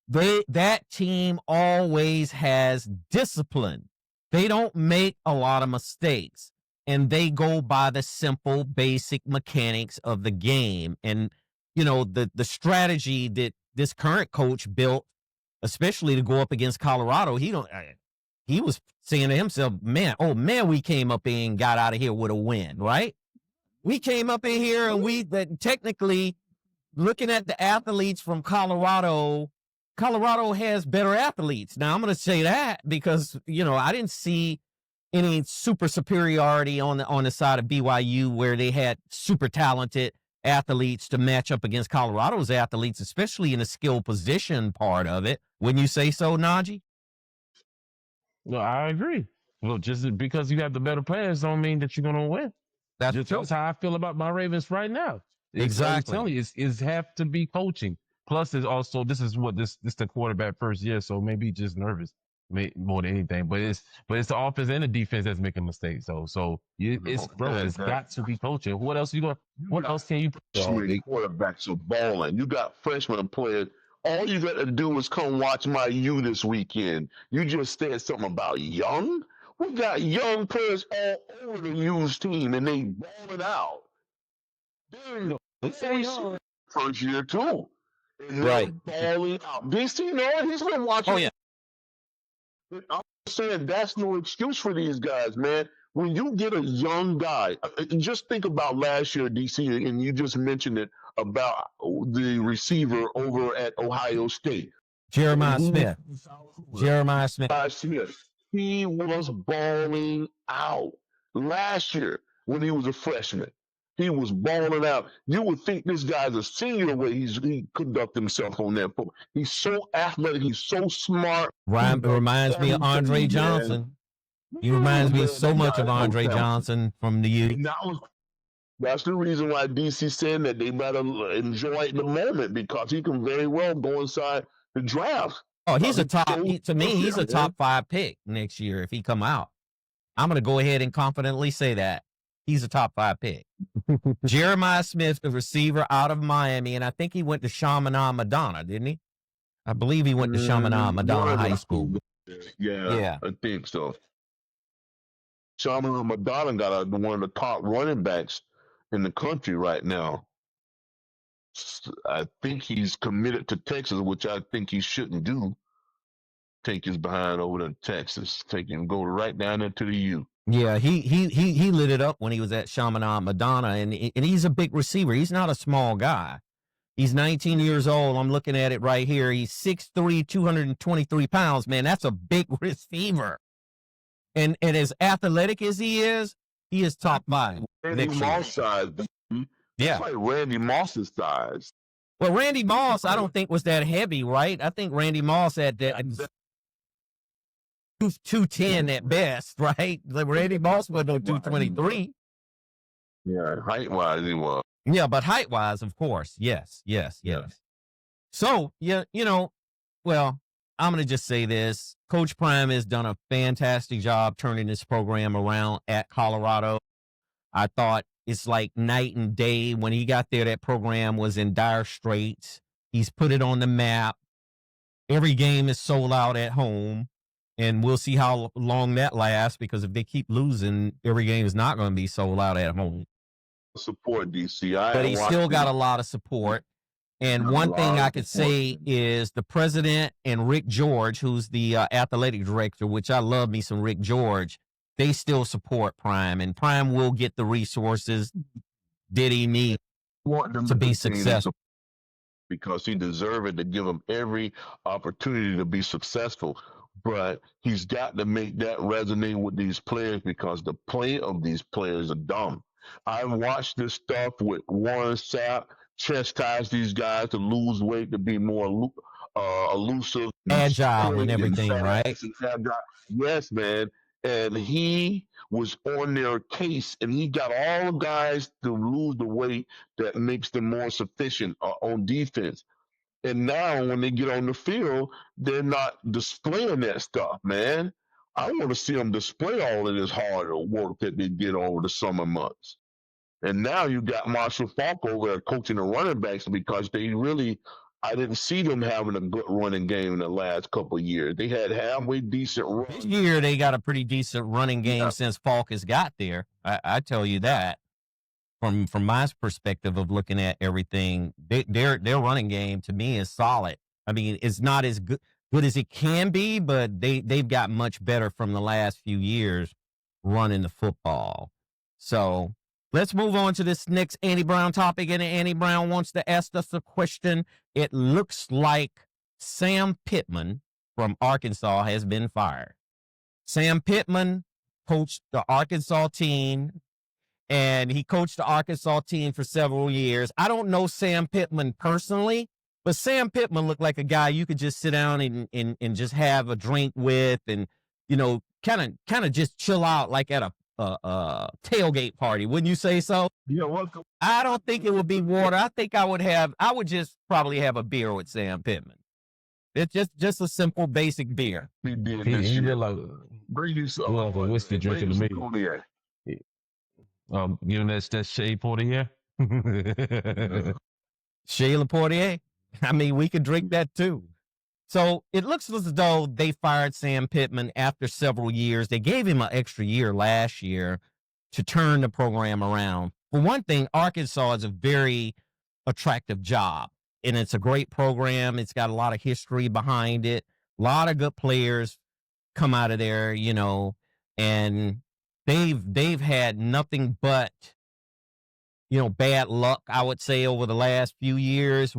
That team always has discipline. They don't make a lot of mistakes, and they go by the simple, basic mechanics of the game. And, the strategy that this current coach built, especially to go up against Colorado, he was saying to himself, man, we came up in and got out of here with a win, right? We came up in here and technically, looking at the athletes from Colorado has better athletes. Now, I'm going to say that because, I didn't see any super superiority on the side of BYU where they had super talented athletes to match up against Colorado's athletes, especially in the skill position part of it. Wouldn't you say so, Najee? No, I agree. Well, just because you have the better players don't mean that you're going to win. That's how I feel about my Ravens right now. Exactly. I'm telling you, it's have to be coaching. Plus, it's also this is the quarterback first year, so maybe just nervous more than anything. But it's the offense and the defense that's making mistakes. It's got to be coaching. What else can you? Quarterbacks are balling. You got freshman players. All you got to do is come watch my U this weekend. You just said something about young. We got young players all over the U's team, and they balling out. They're first year too. And right. Balling out. DC, no, he's gonna watch. Oh yeah. I'm saying that's no excuse for these guys, man. When you get a young guy, just think about last year, DC, and you just mentioned it about the receiver over at Ohio State. Jeremiah Smith. He was balling out last year when he was a freshman. He was balling out. You would think this guy's a senior the way he conducted himself on that football. He's so athletic. He's so smart. Reminds me of Andre Johnson. He reminds me so much of Andre Johnson from the U. That's the reason why DC said that they better enjoy it in the moment, because he can very well go inside the draft. Oh, he's a top. He's a top 5 pick next year if he come out. I'm going to go ahead and confidently say that he's a top 5 pick. Jeremiah Smith, the receiver out of Miami, and I think he went to Chaminade Madonna, didn't he? I believe he went to Chaminade Madonna High School. Yeah, I think so. Chaminade Madonna got one of the top running backs in the country right now. I think he's committed to Texas, which I think he shouldn't do. Take his behind over to Texas. Go right down there to the U. Yeah, he lit it up when he was at Chaminade Madonna, and he's a big receiver. He's not a small guy. He's 19 years old. I'm looking at it right here. He's 6'3", 223 pounds. Man, that's a big receiver. And as athletic as he is top 5. Randy Moss size. Yeah. Like Randy Moss's size. Well, Randy Moss, I don't think was that heavy, right? I think Randy Moss had that 210 at best, right? Like Randy Moss was no 223. Yeah, height-wise he was. Yeah, but height-wise, of course. Yes. So, well, I'm going to just say this. Coach Prime has done a fantastic job turning this program around at Colorado. I thought it's like night and day. When he got there, that program was in dire straits. He's put it on the map. Every game is sold out at home, and we'll see how long that lasts, because if they keep losing, every game is not going to be sold out at home. Support DC. But he's still got a lot of support. And one thing I could say is the president and Rick George, who's the athletic director, which I love me some Rick George, they still support Prime, and Prime will get the resources that he needs to be successful. Because he deserves it, to give him every opportunity to be successful. But he's got to make that resonate with these players, because the play of these players are dumb. I've watched this stuff with Warren Sapp chastise these guys to lose weight, to be more elusive, agile, and everything, right? Yes, man. And he was on their case, and he got all the guys to lose the weight that makes them more sufficient on defense. And now when they get on the field, they're not displaying that stuff, man. I want to see them display all of this hard work that they did over the summer months. And now you got Marshall Faulk over there coaching the running backs, because I didn't see them having a good running game in the last couple of years. They had halfway decent run. This year they got a pretty decent running game since Faulk has got there. I tell you that. From my perspective of looking at everything, their running game to me is solid. I mean, it's not as good good as it can be, but they've got much better from the last few years running the football. So let's move on to this next Andy Brown topic. And Andy Brown wants to ask us a question. It looks like Sam Pittman from Arkansas has been fired. Sam Pittman coached the Arkansas team, and he coached the Arkansas team for several years. I don't know Sam Pittman personally, but Sam Pittman looked like a guy you could just sit down and just have a drink with, and kind of just chill out like at a tailgate party. Wouldn't you say so? Yeah, welcome. I don't think it would be water. I think I would just probably have a beer with Sam Pittman. It's just a simple, basic beer. He did He this shit. did like Bring you some. a whiskey drinking to me. Cognac. Giving that Shea Portier. Shea Laportier. I mean, we could drink that too. So it looks as though they fired Sam Pittman after several years. They gave him an extra year last year to turn the program around. For one thing, Arkansas is a very attractive job, and it's a great program. It's got a lot of history behind it. A lot of good players come out of there, and they've had nothing but, bad luck, I would say, over the last few years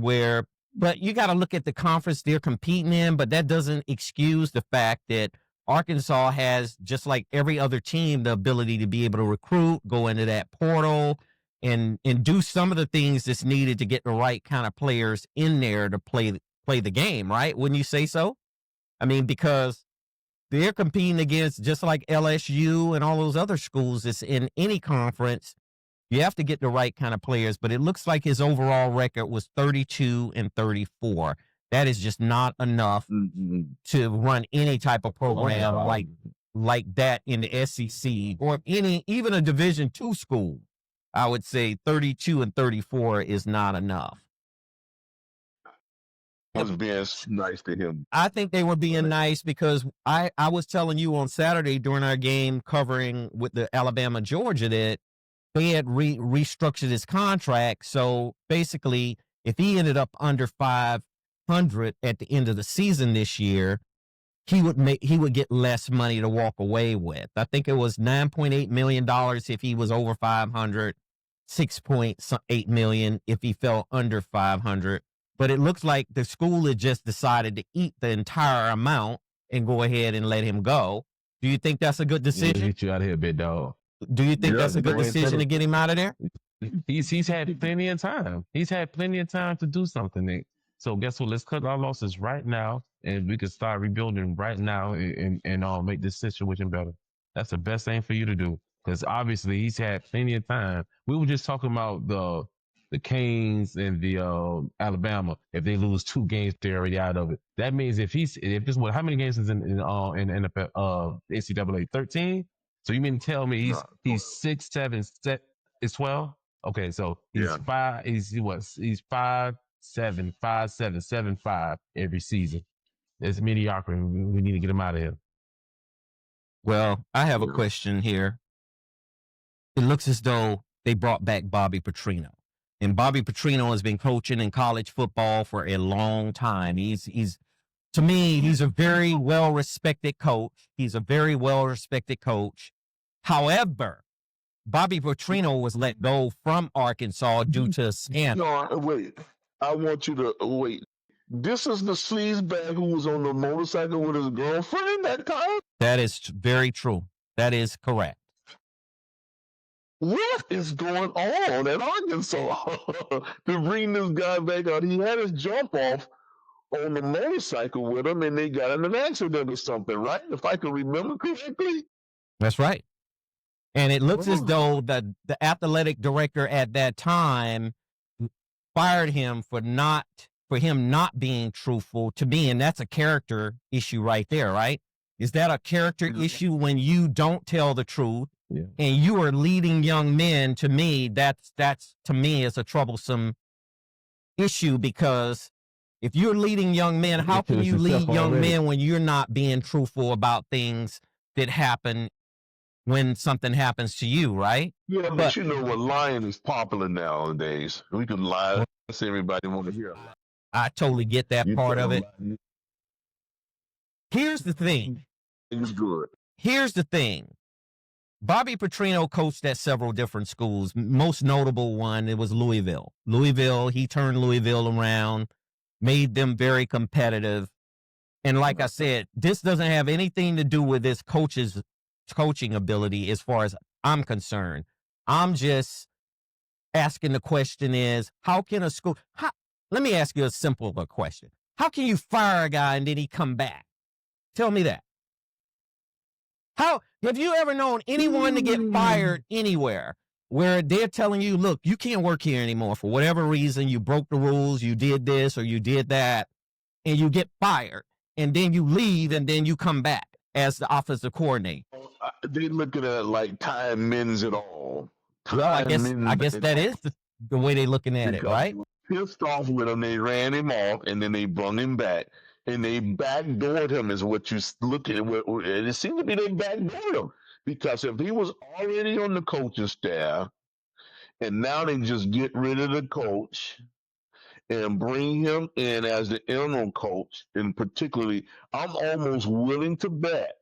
but you got to look at the conference they're competing in, but that doesn't excuse the fact that Arkansas has, just like every other team, the ability to be able to recruit, go into that portal, and do some of the things that's needed to get the right kind of players in there to play the game, right? Wouldn't you say so? I mean, because they're competing against, just like LSU and all those other schools that's in any conference. You have to get the right kind of players, but it looks like his overall record was 32-34. That is just not enough to run any type of program like that in the SEC or even a Division II school. I would say 32-34 is not enough. Was being nice to him. I think they were being nice because I was telling you on Saturday during our game covering with the Alabama-Georgia that they had restructured his contract. So basically, if he ended up under 500 at the end of the season this year, he would get less money to walk away with. I think it was $9.8 million if he was over 500, $6.8 million if he fell under 500. But it looks like the school had just decided to eat the entire amount and go ahead and let him go. Do you think that's a good decision? Get you out of here, big dog. Do you think that's a good decision to get him out of there? He's had plenty of time. He's had plenty of time to do something, Nick. So guess what? Let's cut our losses right now, and we can start rebuilding right now and make this situation better. That's the best thing for you to do, because obviously he's had plenty of time. We were just talking about the Canes and the Alabama. If they lose 2 games, they're already out of it. That means if how many games is in NFL NCAA? 13. So you mean to tell me he's 6, 7, is 12? Okay, so he's 5. He's 5, 7, 5, 7, 7, 5 every season. It's mediocrity. We need to get him out of here. Well, I have a question here. It looks as though they brought back Bobby Petrino. And Bobby Petrino has been coaching in college football for a long time. To me, he's a very well-respected coach. However, Bobby Petrino was let go from Arkansas due to a scandal. No, wait. I want you to wait. This is the sleazebag who was on the motorcycle with his girlfriend that time? That is very true. That is correct. What is going on in Arkansas to bring this guy back out? He had his jump off on the motorcycle with him, and they got in an accident or something, right? If I can remember correctly. That's right. And it looks as though the athletic director at that time fired him for him not being truthful to me, and that's a character issue right there, right? Is that a character issue when you don't tell the truth? Yeah. And you are leading young men? To me, that's to me is a troublesome issue, because if you're leading young men, how can you lead young men when you're not being truthful about things that happen when something happens to you, right? Yeah, but you know what? Lying is popular nowadays. We can lie. Everybody want to hear a lie. I totally get that part of it. Here's the thing. It was good. Here's the thing. Bobby Petrino coached at several different schools. Most notable one, it was Louisville. He turned Louisville around, made them very competitive. And like I said, this doesn't have anything to do with this coach's coaching ability as far as I'm concerned. I'm just asking the question is, how can a school, let me ask you a simpler question. How can you fire a guy and then he come back? Tell me that. How have you ever known anyone to get fired anywhere where they're telling you, look, you can't work here anymore for whatever reason, you broke the rules, you did this or you did that, and you get fired, and then you leave and then you come back as the offensive coordinator? They looking at it like time mends it all. Well, I guess that is the way they're looking at it, right? Pissed off with him, they ran him off, and then they brung him back. And they backdoored him is what you look at. And it seemed to be they backdoored him. Because if he was already on the coaching staff, and now they just get rid of the coach and bring him in as the interim coach, and particularly, I'm almost willing to bet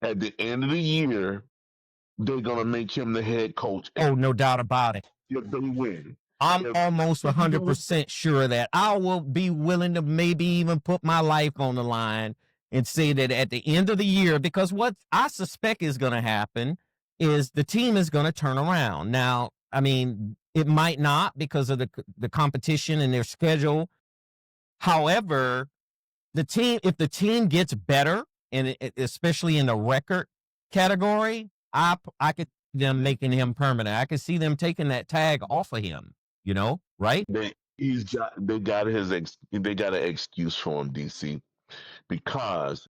at the end of the year, they're going to make him the head coach. Oh, no doubt about it. If they win. I'm almost 100% sure that I will be willing to maybe even put my life on the line and say that at the end of the year, because what I suspect is going to happen is the team is going to turn around. Now, I mean, it might not because of the competition and their schedule. However, if the team gets better, and especially in the record category, I could see them making him permanent. I could see them taking that tag off of him. You know, right? They got an excuse for him, DC, because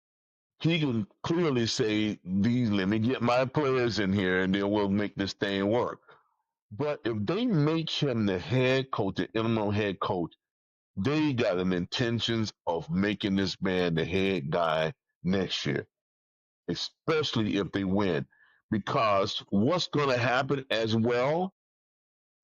he can clearly say, let me get my players in here and then we'll make this thing work. But if they make him the head coach, the interim head coach, they got an intentions of making this man the head guy next year, especially if they win. Because what's going to happen as well,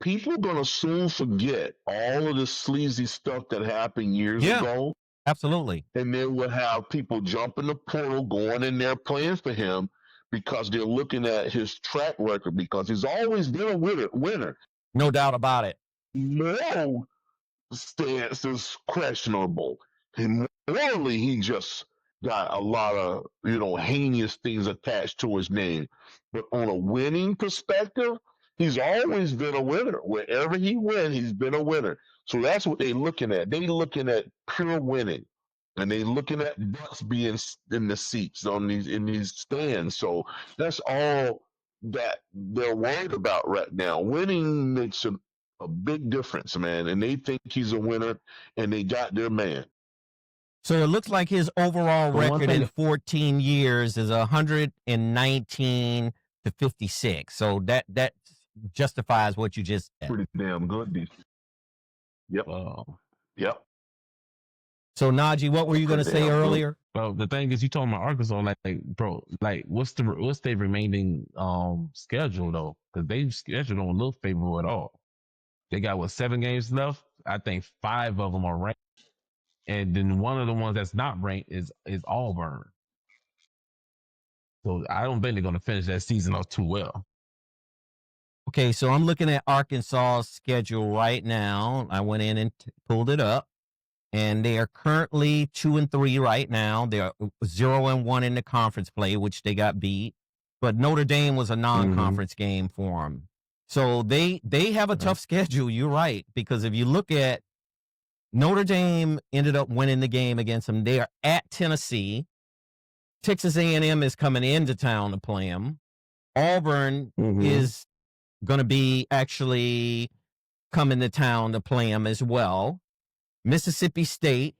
people are going to soon forget all of the sleazy stuff that happened years ago. Absolutely. And then we'll have people jump in the portal, going in there playing for him because they're looking at his track record because he's always been a winner. No doubt about it. No stance is questionable. And morally, he just got a lot of, heinous things attached to his name. But on a winning perspective, he's always been a winner. Wherever he went, he's been a winner. So that's what they're looking at. They're looking at pure winning. And they're looking at butts being in the seats in these stands. So that's all that they're worried about right now. Winning makes a big difference, man. And they think he's a winner, and they got their man. So it looks like his overall record in 14 years is 119 to 56. So that justifies what you just said. Pretty damn good. Yep. Yep. So Najee, what were you going to say earlier? Well, the thing is, you talking about Arkansas, bro, what's their remaining schedule though? Because their schedule don't look favorable at all. They got 7 games left. I think 5 of them are ranked, and then one of the ones that's not ranked is Auburn. So I don't think they're going to finish that season off too well. Okay, so I'm looking at Arkansas's schedule right now. I went in and pulled it up, and they are currently 2-3 right now. They're 0-1 in the conference play, which they got beat. But Notre Dame was a non-conference game for them. So they have a tough schedule. You're right, because if you look at Notre Dame ended up winning the game against them. They are at Tennessee. Texas A&M is coming into town to play them. Auburn is going to be actually coming to town to play them as well. Mississippi State,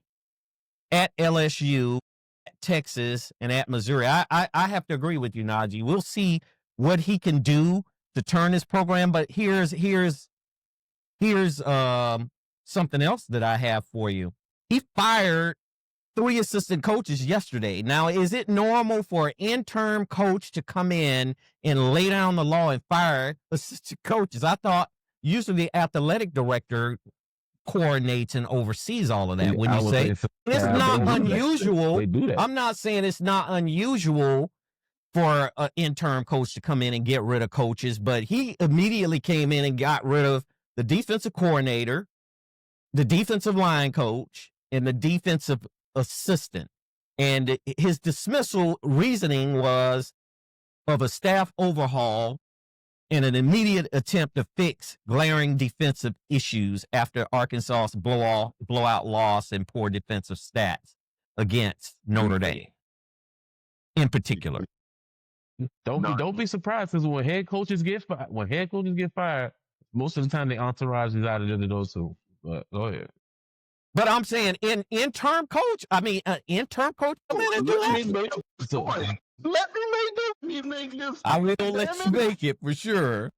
at LSU, at Texas, and at Missouri. I have to agree with you, Najee. We'll see what he can do to turn this program, but here's something else that I have for you. He fired 3 assistant coaches yesterday. Now, is it normal for an interim coach to come in and lay down the law and fire assistant coaches? I thought usually the athletic director coordinates and oversees all of that. Yeah, When I you would say say so. it's Yeah, not they do that. unusual, They do that. I'm not saying it's not unusual for an interim coach to come in and get rid of coaches, but he immediately came in and got rid of the defensive coordinator, the defensive line coach, and the defensive assistant. And his dismissal reasoning was of a staff overhaul and an immediate attempt to fix glaring defensive issues after Arkansas's blowout loss and poor defensive stats against Notre Dame in particular. Don't be surprised, because when head coaches get fired, most of the time the entourage is out of the door too. But go ahead. But I'm saying interim coach. I mean, interim coach come in and do that. Let me make this. I will let you make it for sure.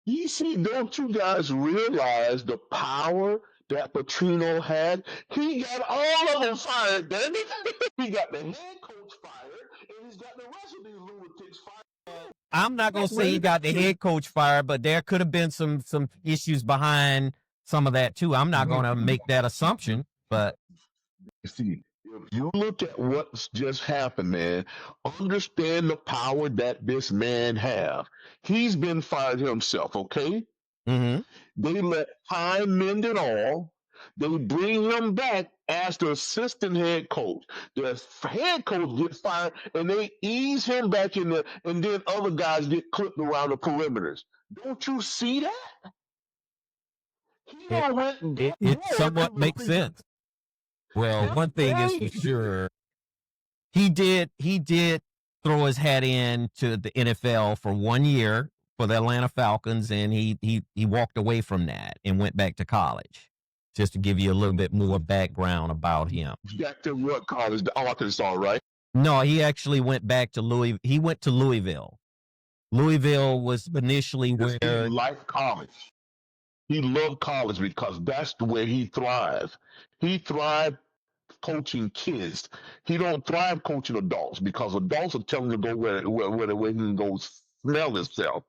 You see, don't you guys realize the power that Petrino had? He got all of them fired, damn it. He got the head coach fired, and he's got the rest of these lunatics fired. I'm not going to say he got the head coach fired, but there could have been some issues behind some of that too. I'm not going to make that assumption, but see, if you look at what's just happened, man, understand the power that this man have. He's been fired himself, okay? mm-hmm. They let time mend it all. They bring him back as the assistant head coach. The head coach gets fired, and they ease him back in there, and then other guys get clipped around the perimeters. Don't you see that? It somewhat makes sense. Well, one thing is for sure, he did throw his hat in to the NFL for 1 year for the Atlanta Falcons, and he walked away from that and went back to college. Just to give you a little bit more background about him. Back to what college? Arkansas, right? No, he actually went back to Louisville. He went to Louisville. Louisville was initially where he liked college. He loved college because that's the way he thrived. He thrived coaching kids. He don't thrive coaching adults because adults are telling him to go where he can go smell himself.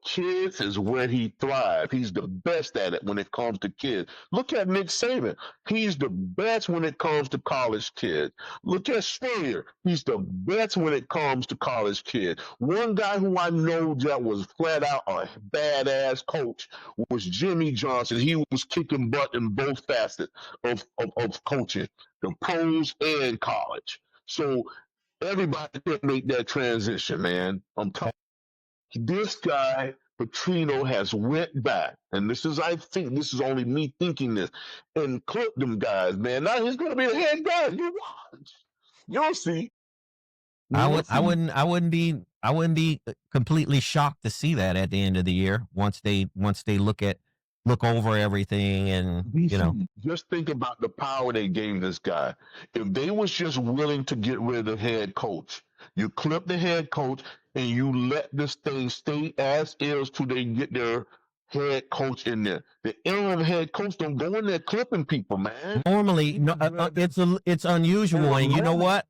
Kids is where he thrives. He's the best at it when it comes to kids. Look at Nick Saban. He's the best when it comes to college kids. Look at Spurrier. He's the best when it comes to college kids. One guy who I know that was flat out a badass coach was Jimmy Johnson. He was kicking butt in both facets of coaching, the pros and college. So everybody can make that transition, man. I'm telling you. This guy, Petrino, has went back, and I think this is only me thinking this, and clipped them guys, man. Now he's going to be a head guy. You watch. You'll see. I wouldn't be completely shocked to see that at the end of the year once they look over everything and just think about the power they gave this guy. If they was just willing to get rid of the head coach, you clip the head coach and you let this thing stay as is till they get their head coach in there. The interim head coach don't go in there clipping people, man. Normally, no, it's unusual, and you know what?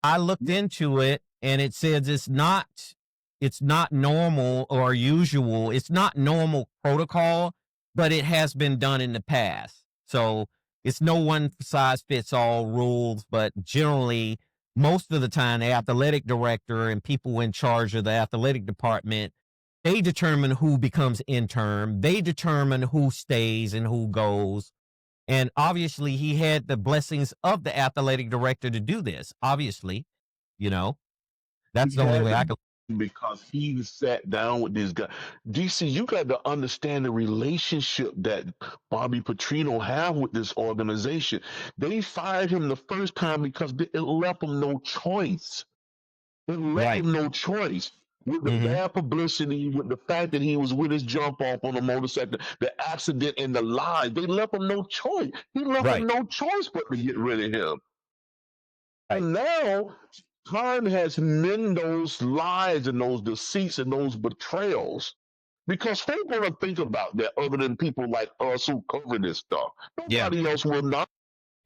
I looked into it, and it says it's not normal or usual. It's not normal protocol, but it has been done in the past. So it's no one size fits all rules, but generally, most of the time, the athletic director and people in charge of the athletic department, they determine who becomes intern. They determine who stays and who goes. And obviously, he had the blessings of the athletic director to do this. Obviously, that's the only way I can. Because he sat down with this guy. DC, you got to understand the relationship that Bobby Petrino have with this organization. They fired him the first time because it left him no choice. It left him no choice. With the bad publicity, with the fact that he was with his jump off on a motorcycle, the accident and the lies, they left him no choice. He left him no choice but to get rid of him. And now time has mended those lies and those deceits and those betrayals. Because who's going to think about that other than people like us who cover this stuff? Nobody else will not.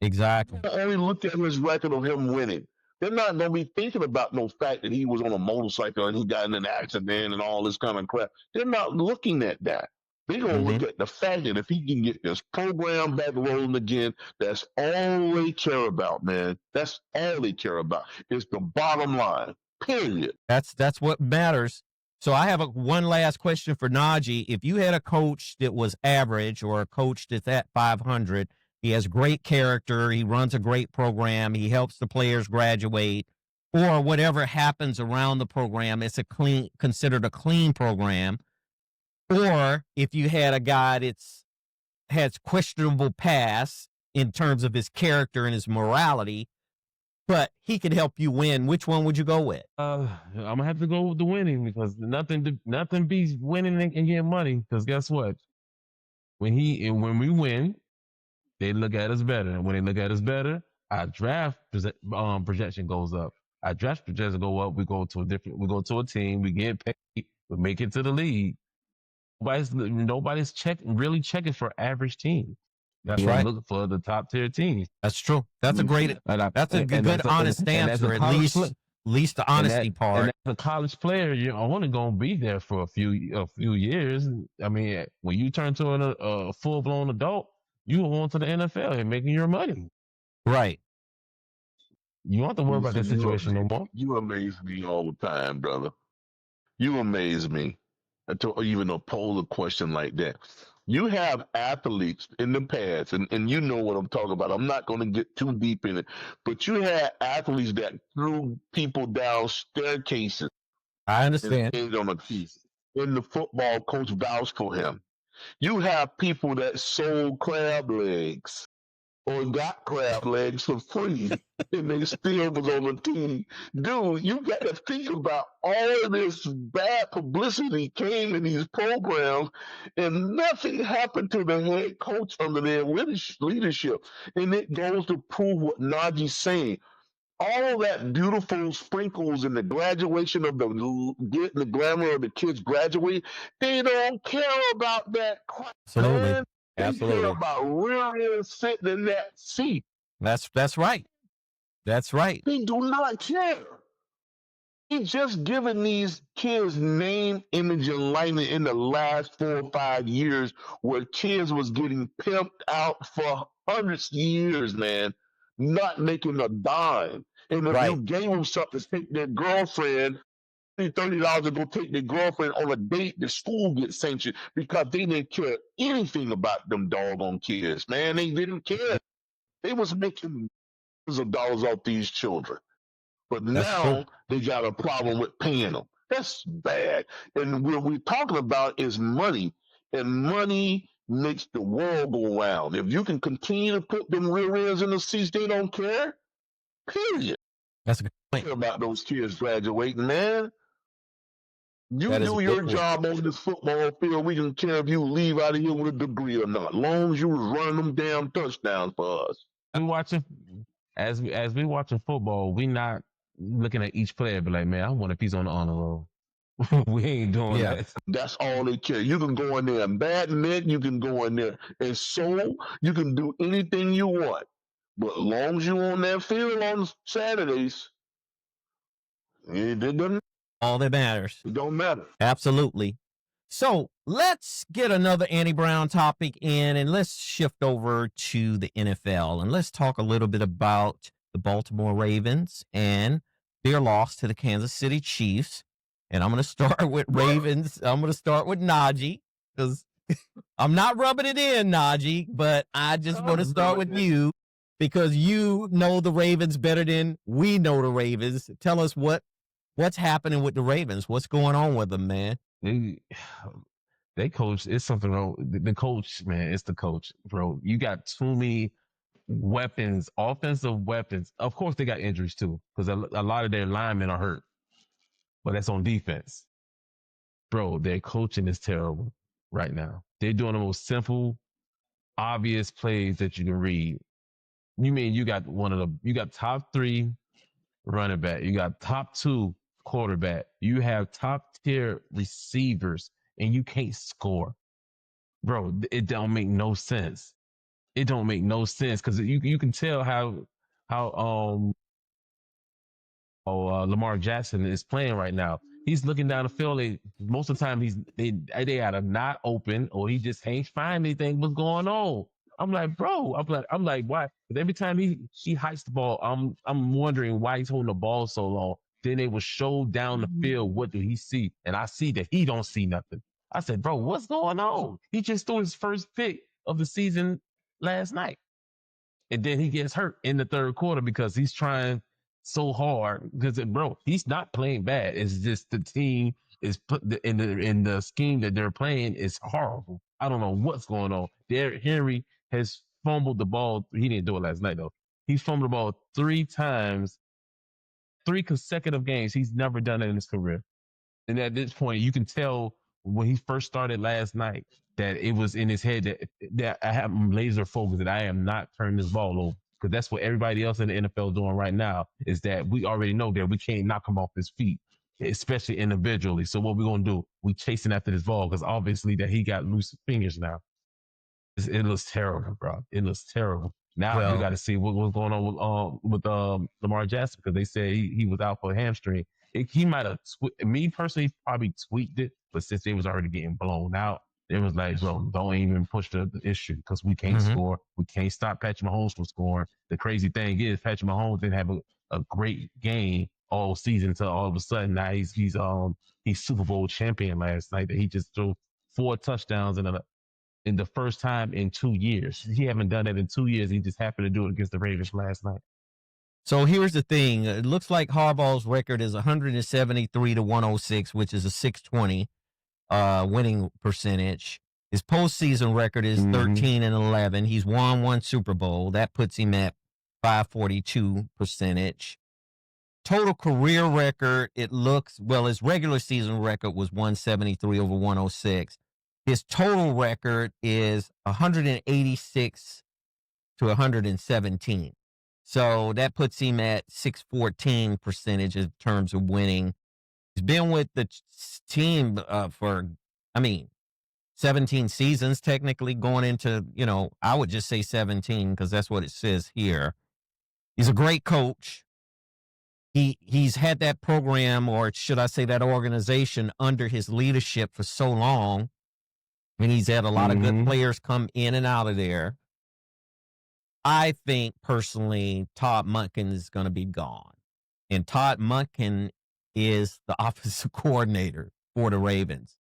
Exactly. They'll only look at his record of him winning. They're not going to be thinking about no fact that he was on a motorcycle and he got in an accident and all this kind of crap. They're not looking at that. They're going to look at the fact that if he can get this program back rolling again, that's all they care about, man. That's all they care about. It's the bottom line, period. That's what matters. So I have one last question for Najee. If you had a coach that was average or a coach that's at 500, he has great character, he runs a great program, he helps the players graduate, or whatever happens around the program, it's considered a clean program. Or if you had a guy that's has questionable past in terms of his character and his morality, but he could help you win, which one would you go with? I'm gonna have to go with the winning because nothing beats winning and getting money. Because guess what? When we win, they look at us better, and when they look at us better, our draft projection goes up. Our draft projection go up. We go to a team. We get paid. We make it to the league. Nobody's really checking for average teams. That's right. Looking for the top tier teams. That's true. That's a great. That's a good, honest answer. At least the honesty part. And as a college player, you're only gonna be there for a few years. I mean, when you turn to a full blown adult, you go on to the NFL and making your money. Right. You don't have to worry about that situation no more. You amaze me all the time, brother. You amaze me. To even pose a question like that. You have athletes in the past, and you know what I'm talking about. I'm not going to get too deep in it, but you had athletes that threw people down staircases. I understand. On a piece. In the football, coach vouched for him. You have people that sold crab legs or got crab legs for free, and they still was on the team. Dude, you got to think about all of this bad publicity came in these programs, and nothing happened to the head coach under their leadership. And it goes to prove what Najee's saying. All that beautiful sprinkles in the graduation of getting the glamour of the kids graduate, they don't care about that crap. Absolutely. Man. Absolutely. They care about really sitting in that seat. That's right. That's right. They do not care. He's just given these kids name, image, and likeness in the last 4 or 5 years where kids was getting pimped out for hundreds of years, man, not making a dime. And if you gave them something to take their girlfriend, $30 to go take their girlfriend on a date, the school gets sanctioned because they didn't care anything about them doggone kids, man. They didn't care. They was making millions of dollars off these children. But now they got a problem with paying them. That's bad. And what we're talking about is money. And money makes the world go round. If you can continue to put them rear ends in the seats, they don't care. Period. That's a good point. Care about those kids graduating, man. You do your job on this football field. We don't care if you leave out of here with a degree or not. As long as you was running them damn touchdowns for us. As we watching football, we not looking at each player, but like, man, I wonder if he's on the honor roll. We ain't doing that. That's all they care. You can go in there and badminton. You can go in there and sew. You can do anything you want. But as long as you on that field on Saturdays, it doesn't. All that matters. It don't matter. Absolutely. So let's get another Andy Brown topic in, and let's shift over to the NFL, and let's talk a little bit about the Baltimore Ravens and their loss to the Kansas City Chiefs. And I'm going to start with Ravens. I'm going to start with Najee because I'm not rubbing it in, Najee, but I just want to start with you because you know the Ravens better than we know the Ravens. Tell us what's happening with the Ravens. What's going on with them, man? They coach. It's something wrong. The coach, man, it's the coach, bro. You got too many weapons, offensive weapons. Of course, they got injuries too because a lot of their linemen are hurt. But that's on defense. Bro, their coaching is terrible right now. They're doing the most simple, obvious plays that you can read. You mean you got top 3 running back. You got top 2 quarterback. You have top tier receivers and you can't score. Bro, it don't make no sense. It don't make no sense because you can tell how Lamar Jackson is playing right now. he's looking down the field. Most of the time they either not open or he just ain't find anything. What's going on? I'm like, bro. I'm like, why? But every time he hikes the ball, I'm wondering why he's holding the ball so long. Then they will show down the field. What do he see? And I see that he don't see nothing. I said, bro, what's going on? He just threw his first pick of the season last night. And then he gets hurt in the third quarter because he's trying so hard. Because, bro, he's not playing bad. It's just the team is put in the scheme that they're playing is horrible. I don't know what's going on. Derrick Henry has fumbled the ball. He didn't do it last night, though. He fumbled the ball 3 times, 3 consecutive games. He's never done it in his career. And at this point, you can tell when he first started last night that it was in his head that I have laser focused that I am not turning this ball over. Because that's what everybody else in the NFL doing right now is that we already know that we can't knock him off his feet, especially individually. So what we're going to do, we chasing after this ball because obviously that he got loose fingers now. It looks terrible, bro. It looks terrible. Now you got to see what's going on with Lamar Jackson because they said he was out for a hamstring. He might have, me personally, probably tweaked it, but since they was already getting blown out, it was like, bro, don't even push the issue because we can't score. We can't stop Patrick Mahomes from scoring. The crazy thing is Patrick Mahomes didn't have a great game all season until all of a sudden now he's Super Bowl champion last night. That he just threw 4 touchdowns in the first time in 2 years. He haven't done that in 2 years. He just happened to do it against the Ravens last night. So here's the thing. It looks like Harbaugh's record is 173-106, which is a 620 winning percentage. His postseason record is 13-11. He's won 1 Super Bowl. That puts him at 542 percentage. Total career record, his regular season record was 173/106. His total record is 186-117. So that puts him at 614 percentage in terms of winning. He's been with the team for 17 seasons, technically going into, I would just say 17 because that's what it says here. He's a great coach. He's had that program, or should I say that organization, under his leadership for so long. And he's had a lot of good players come in and out of there. I think personally, Todd Monken is going to be gone. And Todd Monken is the offensive coordinator for the Ravens.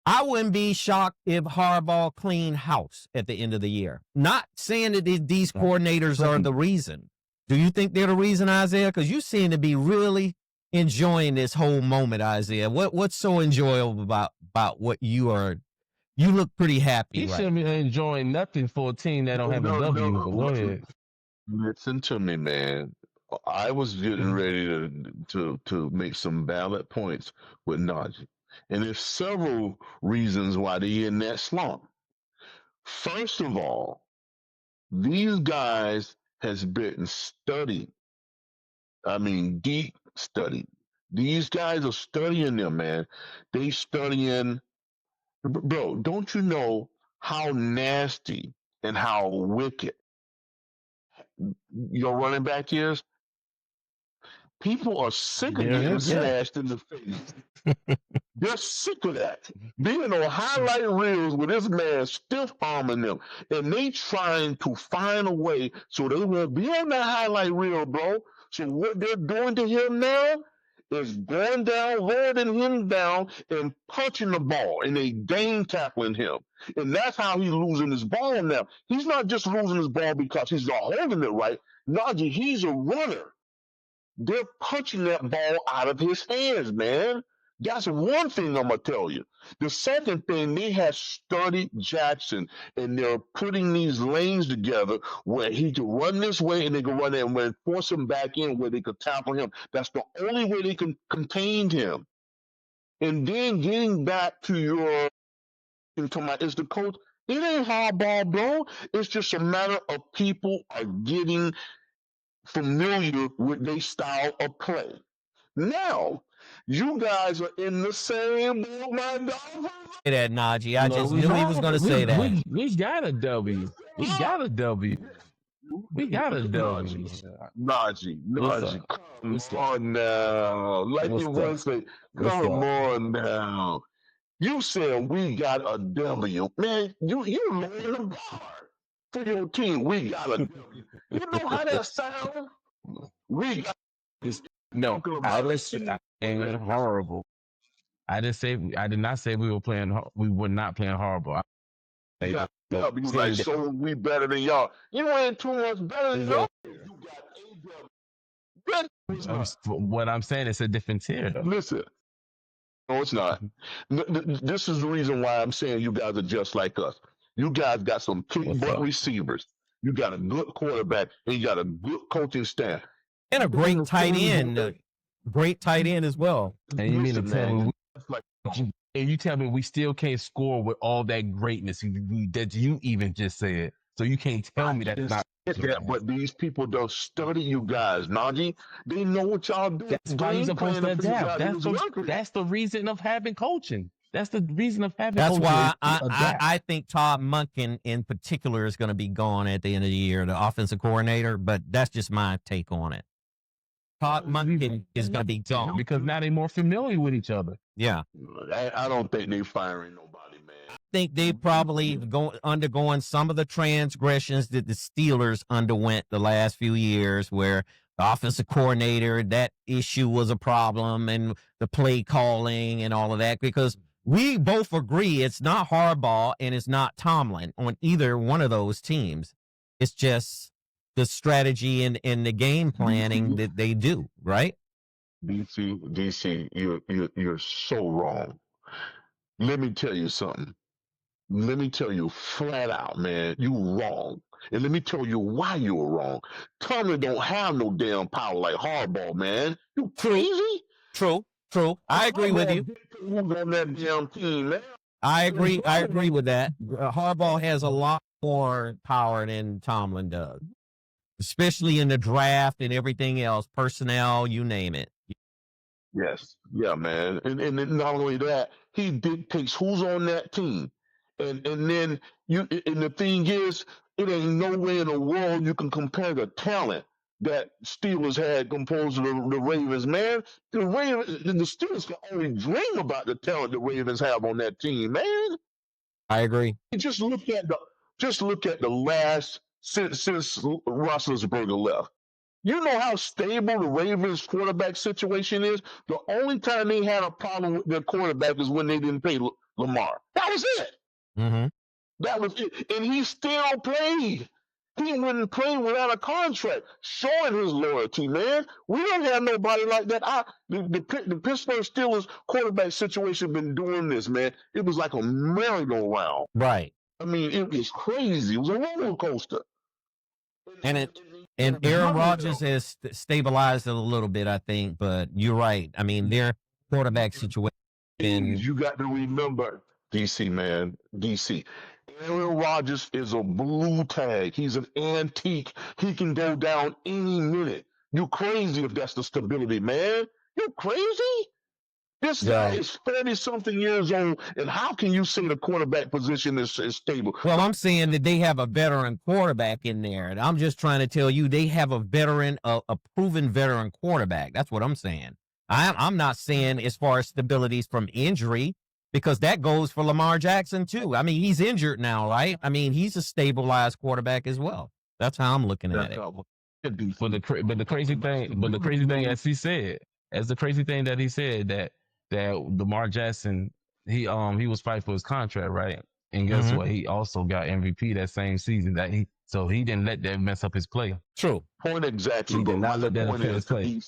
I wouldn't be shocked if Harbaugh cleaned house at the end of the year. Not saying that these coordinators are the reason. Do you think they're the reason, Isaiah? Because you seem to be really enjoying this whole moment, Isaiah. What's so enjoyable about what you are? You look pretty happy. He shouldn't be enjoying nothing for a team that don't have a W. Go ahead. Listen to me, man. I was getting ready to make some valid points with Najee. And there's several reasons why they're in that slump. First of all, these guys has been studied. Deep studied. These guys are studying them, man. They studying. Bro, don't you know how nasty and how wicked your running back is? People are sick of getting smashed in the face. They're sick of that. Being on highlight reels with this man stiff arming them, and they trying to find a way so they will be on that highlight reel, bro. So what they're doing to him now is going down, rolling him down, and punching the ball, and they game tackling him. And that's how he's losing his ball now. He's not just losing his ball because he's not holding it right. Najee, he's a runner. They're punching that ball out of his hands, man. That's one thing I'm going to tell you. The second thing, they have studied Jackson, and they're putting these lanes together where he can run this way and they can run that and force him back in where they could tackle him. That's the only way they can contain him. And then getting back to your is the coach. It ain't hardball, bro. It's just a matter of people are getting familiar with their style of play. Now, you guys are in the same boat, my dog. Say that, Najee. I just knew he was going to say that. We got a W. We got a W. We got a W. Najee, come on now. Like you once say, come on now. You said we got a W. Man, you lower the bar for your team. We got a W. You know how that sounds? We got no, I ain't horrible. I did not say we were not playing horrible. You like, so we better than y'all. You ain't too much better than y'all. You got AW. What I'm saying is a different tier, though. Listen. No, it's not. This is the reason why I'm saying you guys are just like us. You guys got some butt receivers. You got a good quarterback, and you got a good coaching staff. And a great tight end. Great tight end as well. And you mean to tell me, and you tell me we still can't score with all that greatness that you even just said. So you can't tell me that's not. But these people don't study you guys, Najee. They know what y'all do. That's why you're supposed to adapt. That's the reason of having coaching. That's the reason of having That's coaching. why I think Todd Monken in particular is going to be gone at the end of the year, the offensive coordinator, but that's just my take on it. Todd Monken is going to be gone. Because now they're more familiar with each other. Yeah. I don't think they're firing nobody, man. I think they probably undergoing some of the transgressions that the Steelers underwent the last few years, where the offensive coordinator, that issue was a problem, and the play calling and all of that, because we both agree it's not Harbaugh and it's not Tomlin on either one of those teams. It's just the strategy and the game planning that they do, right? DC, you're so wrong. Let me tell you something. Let me tell you flat out, man, you wrong. And let me tell you why you were wrong. Tomlin don't have no damn power like Harbaugh, man. You crazy? True. I agree with you. Who's on that damn team, man? I agree with that. Harbaugh has a lot more power than Tomlin does, especially in the draft and everything else, personnel, you name it. Yes. Yeah, man. And not only that, he dictates who's on that team. And then and the thing is, it ain't no way in the world you can compare the talent that Steelers had composed of the Ravens, man. The Steelers can only dream about the talent the Ravens have on that team, man. I agree. Just look at the last since Roethlisberger left. You know how stable the Ravens quarterback situation is? The only time they had a problem with their quarterback is when they didn't pay Lamar. That was it. Mm-hmm. That was it. And he still played. He wouldn't play without a contract, showing his loyalty, man. We don't have nobody like that. The Pittsburgh Steelers quarterback situation been doing this, man. It was like a merry-go-round. Right. I mean, it was crazy. It was a roller coaster. And Aaron Rodgers has stabilized it a little bit, I think, but you're right. I mean, their quarterback situation. You got to remember, DC, man, DC. Aaron Rodgers is a blue tag. He's an antique. He can go down any minute. You crazy if that's the stability, man. You crazy? This guy is 30-something years old, and how can you say the quarterback position is stable? Well, I'm saying that they have a veteran quarterback in there, and I'm just trying to tell you they have a proven veteran quarterback. That's what I'm saying. I'm not saying as far as stabilities from injury, because that goes for Lamar Jackson too. I mean, he's injured now, right? I mean, he's a stabilized quarterback as well. That's how I'm looking at it. But the crazy thing, as he said, that he said that Lamar Jackson, he was fighting for his contract, right? And guess what? He also got MVP that same season. So he didn't let that mess up his play. True. Point exactly. He did not let that affect his play.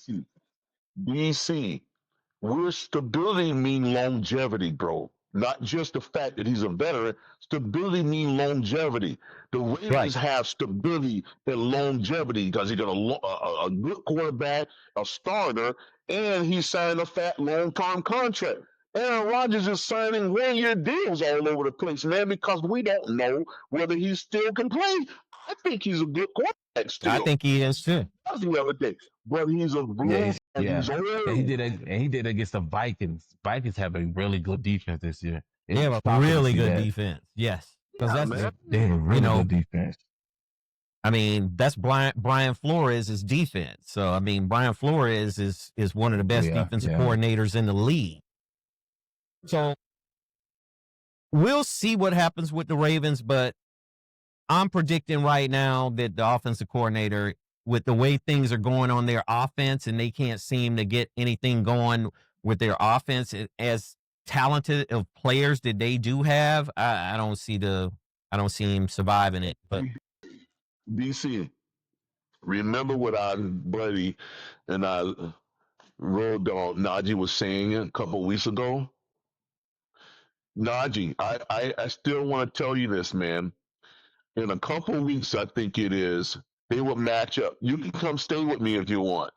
DC, where stability mean longevity, bro. Not just the fact that he's a veteran. Stability mean longevity. The Ravens have stability and longevity because he got a good quarterback, a starter, and he signed a fat long-term contract. Aaron Rodgers is signing one-year deals all over the place, man, because we don't know whether he still can play. I think he's a good quarterback still. I think he is too. That's the other thing. But he's a blue. He's old. And he did against the Vikings. Vikings have a really good defense this year. They have a really good defense. Yes. Because they have a really good defense. I mean, that's Brian Flores' defense. So, I mean, Brian Flores is one of the best defensive coordinators in the league. So, we'll see what happens with the Ravens, but I'm predicting right now that the offensive coordinator, with the way things are going on their offense, and they can't seem to get anything going with their offense, as talented of players that they do have, I don't see him surviving it. But DC, remember what our buddy and I road dog Najee was saying a couple weeks ago? Najee, I still want to tell you this, man. In a couple of weeks, I think it is, they will match up. You can come stay with me if you want.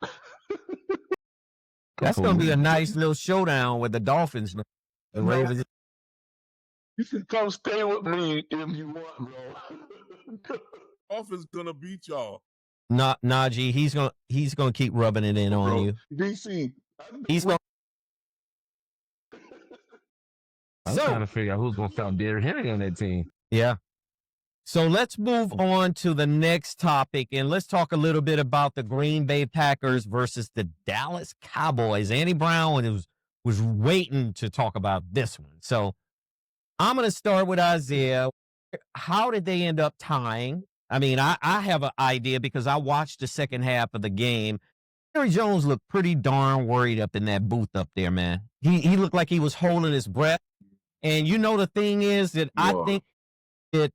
That's going to be a nice little showdown with the Dolphins. The Ravens. You can come stay with me if you want, bro. Dolphins gonna beat y'all. Najee, he's gonna keep rubbing it in on you. DC, he's gonna. I'm trying to figure out who's gonna stop Derrick Henry on that team. Yeah. So let's move on to the next topic, and let's talk a little bit about the Green Bay Packers versus the Dallas Cowboys. Andy Brown was waiting to talk about this one. So I'm going to start with Isaah. How did they end up tying? I mean, I have an idea because I watched the second half of the game. Jerry Jones looked pretty darn worried up in that booth up there, man. He looked like he was holding his breath. And you know, the thing is that I think that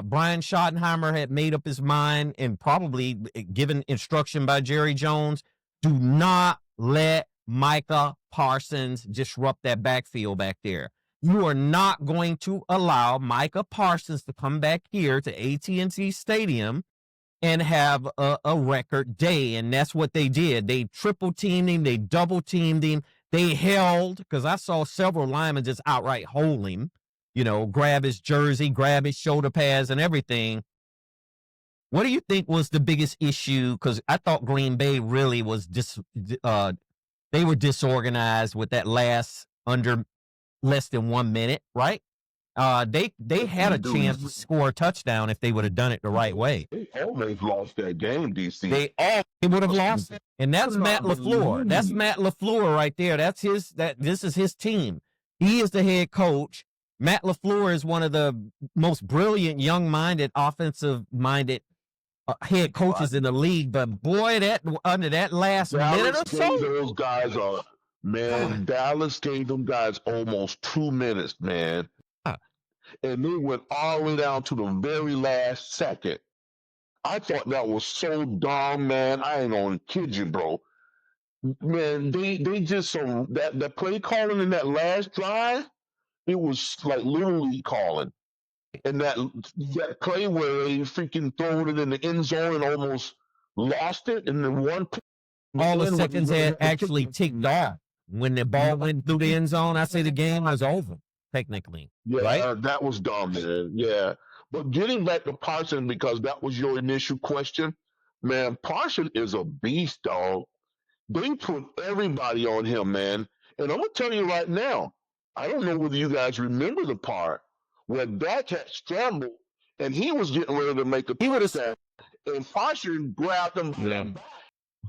Brian Schottenheimer had made up his mind, and probably given instruction by Jerry Jones, do not let Micah Parsons disrupt that backfield back there. You are not going to allow Micah Parsons to come back here to AT&T Stadium and have a record day. And that's what they did. They triple teamed him. They double teamed him. They held, because I saw several linemen just outright hold him, you know, grab his jersey, grab his shoulder pads and everything. What do you think was the biggest issue? Because I thought Green Bay really was they were disorganized with that under less than 1 minute, right? They had a chance to score a touchdown if they would have done it the right way. They almost lost that game, DC. They would have lost it. And that's Matt LaFleur. That's Matt LaFleur right there. This is his team. He is the head coach. Matt LaFleur is one of the most brilliant, young-minded, offensive-minded head coaches in the league. But boy, under that last minute or so, those guys are, man. Dallas gave them guys almost 2 minutes, man. And they went all the way down to the very last second. I thought that was so dumb, man. I ain't gonna kid you, bro. Man, they just that play calling in that last drive, it was like literally calling. And that play where they freaking thrown it in the end zone and almost lost it, and then all the seconds had actually ticked off when the ball went through the end zone. I say the game was over. Technically, yeah, right? That was dumb, man. Yeah, but getting back to Parsons, because that was your initial question, man. Parsons is a beast, dog. They put everybody on him, man. And I'm gonna tell you right now, I don't know whether you guys remember the part where Dak had scrambled and he was getting ready to make a touchdown, and Parsons grabbed him.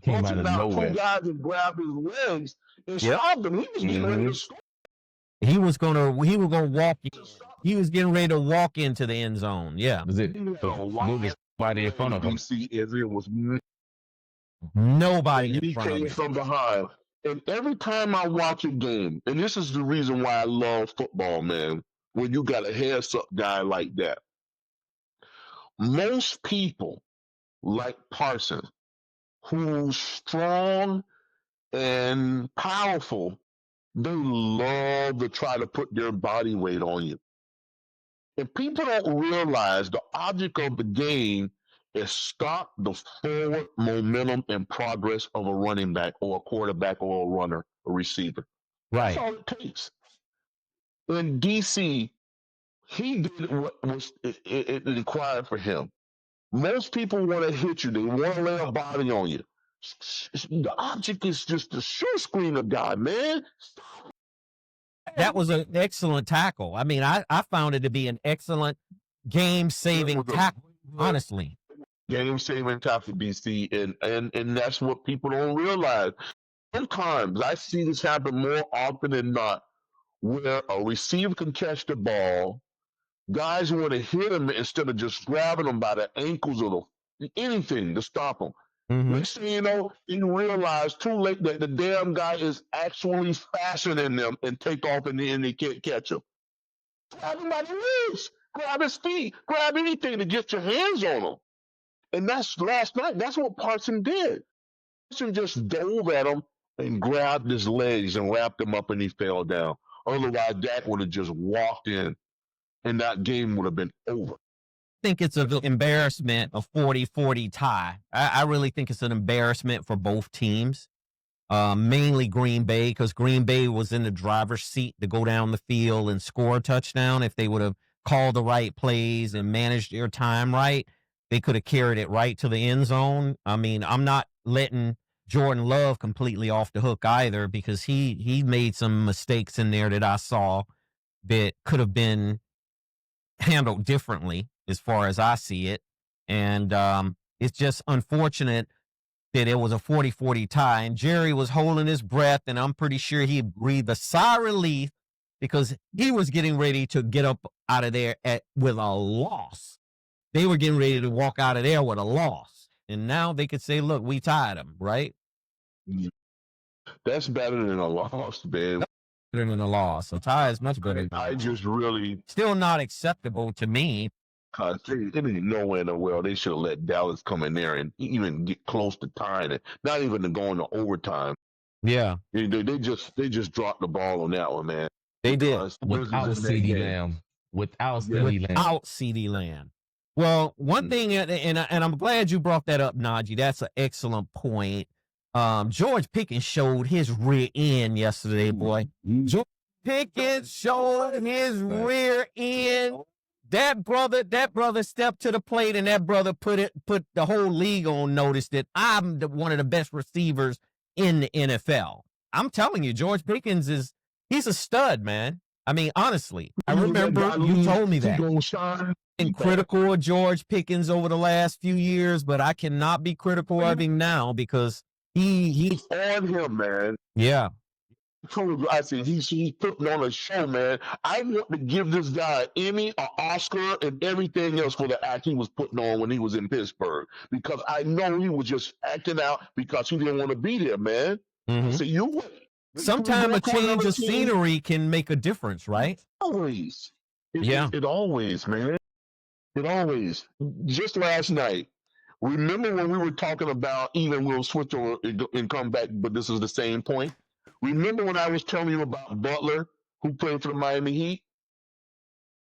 Came out of nowhere. Two guys and grabbed his legs and stopped him. He was getting ready to score. He was gonna walk. He was getting ready to walk into the end zone. Yeah, was it? Nobody in front of him. It was nobody in he front of came him. from behind. And every time I watch a game, and this is the reason why I love football, man, when you got a heads-up guy like that. Most people like Parsons, who's strong and powerful, they love to try to put their body weight on you. And people don't realize the object of the game is stop the forward momentum and progress of a running back or a quarterback or a runner, a receiver. Right. That's all it takes. In DC, he did what was it required for him. Most people want to hit you. They want to lay a body on you. The object is just to sure screen a guy, man. That was an excellent tackle. I mean, I found it to be an excellent game-saving tackle, honestly. Game-saving time for BC, and that's what people don't realize. Sometimes I see this happen more often than not, where a receiver can catch the ball, guys want to hit him instead of just grabbing him by the ankles or anything to stop him. Mm-hmm. Next thing you know, you realize too late that the damn guy is actually faster than them and take off and then they can't catch him. Grab him by the legs, grab his feet, grab anything to get your hands on him. And that's last night. That's what Parson did. Parson just dove at him and grabbed his legs and wrapped him up and he fell down. Otherwise, Dak would have just walked in and that game would have been over. I think it's an embarrassment, a 40-40 tie. I really think it's an embarrassment for both teams, mainly Green Bay, because Green Bay was in the driver's seat to go down the field and score a touchdown. If they would have called the right plays and managed their time right, they could have carried it right to the end zone. I mean, I'm not letting Jordan Love completely off the hook either, because he made some mistakes in there that I saw that could have been handled differently as far as I see it. And it's just unfortunate that it was a 40-40 tie. And Jerry was holding his breath, and I'm pretty sure he breathed a sigh of relief because he was getting ready to get up out of there with a loss. They were getting ready to walk out of there with a loss. And now they could say, look, we tied them, right? That's better than a loss, man. Better than a loss. A tie is much better. I just really... Still not acceptable to me. Because they didn't nowhere in the world they should have let Dallas come in there and even get close to tying it. Not even to go into overtime. Yeah. They just dropped the ball on that one, man. They did. Without CeeDee Lamb. Without CeeDee Lamb. Without CeeDee Lamb. Well, one thing, and I'm glad you brought that up, Najee. That's an excellent point. George Pickens showed his rear end yesterday, boy. George Pickens showed his rear end. That brother stepped to the plate, and that brother put the whole league on notice that I'm one of the best receivers in the NFL. I'm telling you, George Pickens he's a stud, man. I mean, honestly, I remember you told me that. Been critical of George Pickens over the last few years, but I cannot be critical of him now because he's on him, man. Yeah. I said he's putting on a show, man. I want to give this guy an Emmy, an Oscar, and everything else for the act he was putting on when he was in Pittsburgh. Because I know he was just acting out because he didn't want to be there, man. Mm-hmm. So sometimes a change of scenery can make a difference, right? Always. It always, man. It always. Just last night. Remember when we were talking about, even we'll switch over and come back, but this is the same point. Remember when I was telling you about Butler, who played for the Miami Heat?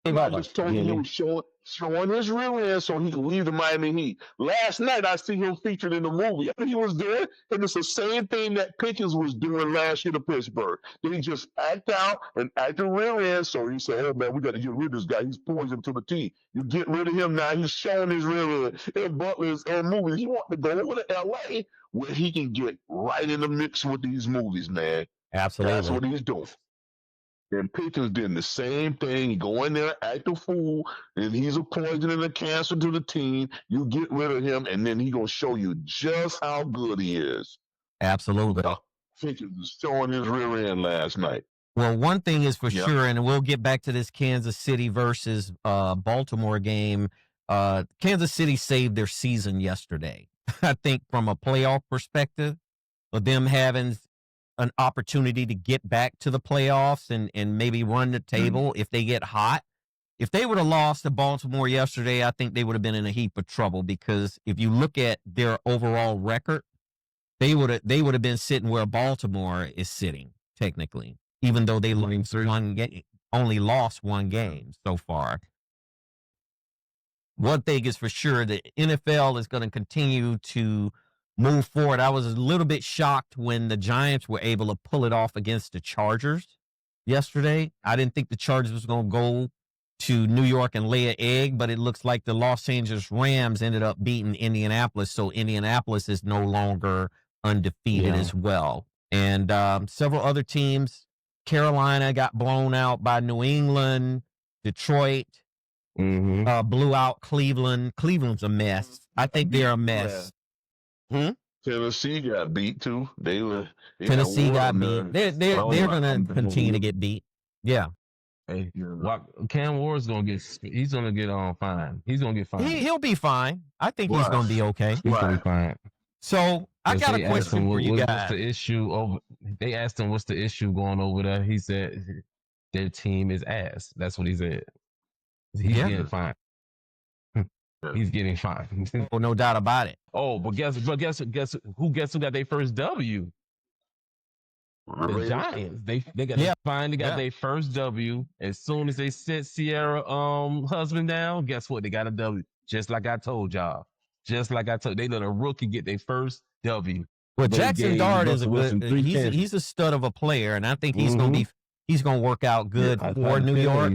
I just told you he was showing his rear end so he could leave the Miami Heat. Last night, I see him featured in the movie. He was doing, and it's the same thing that Pickens was doing last year to Pittsburgh. They just act out and act the rear end. So you say, "Oh man, we got to get rid of this guy. He's poison to the team." You get rid of him now. He's showing his rear end. And Butler's movies. He wants to go over to LA where he can get right in the mix with these movies, man. Absolutely, that's what he's doing. And Pickens did the same thing. He go in there, act a fool, and he's a poison and a cancer to the team. You get rid of him, and then he's going to show you just how good he is. Absolutely. Pickens was showing his rear end last night. Well, one thing is for sure, and we'll get back to this Kansas City versus Baltimore game. Kansas City saved their season yesterday. I think from a playoff perspective, of them having an opportunity to get back to the playoffs and maybe run the table if they get hot. If they would have lost to Baltimore yesterday, I think they would have been in a heap of trouble, because if you look at their overall record, they would have been sitting where Baltimore is sitting, technically, even though they only lost one game so far. One thing is for sure, the NFL is going to continue to move forward. I was a little bit shocked when the Giants were able to pull it off against the Chargers yesterday. I didn't think the Chargers was going to go to New York and lay an egg, but it looks like the Los Angeles Rams ended up beating Indianapolis, so Indianapolis is no longer undefeated as well. And several other teams, Carolina got blown out by New England, Detroit. blew out Cleveland. Cleveland's a mess. I think they're a mess. Tennessee got beat too. Tennessee got beat. They're gonna continue to get beat. Yeah. Hey, Cam Ward's he's gonna get fine. He's gonna get fine. He'll be fine. I think he's gonna be okay. He's gonna be fine. So I got a question for you guys. What's the issue they asked him what's the issue going over there. He said their team is ass. That's what he said. He's getting fine. He's getting fine. Well, no doubt about it. Oh, but guess who got their first W? The Giants. They got their first W. As soon as they set Sierra husband down, guess what? They got a W. Just like I told y'all. They let a rookie get their first W. Well, Jackson Dart is a good. He's a stud of a player, and I think he's gonna work out good for New York.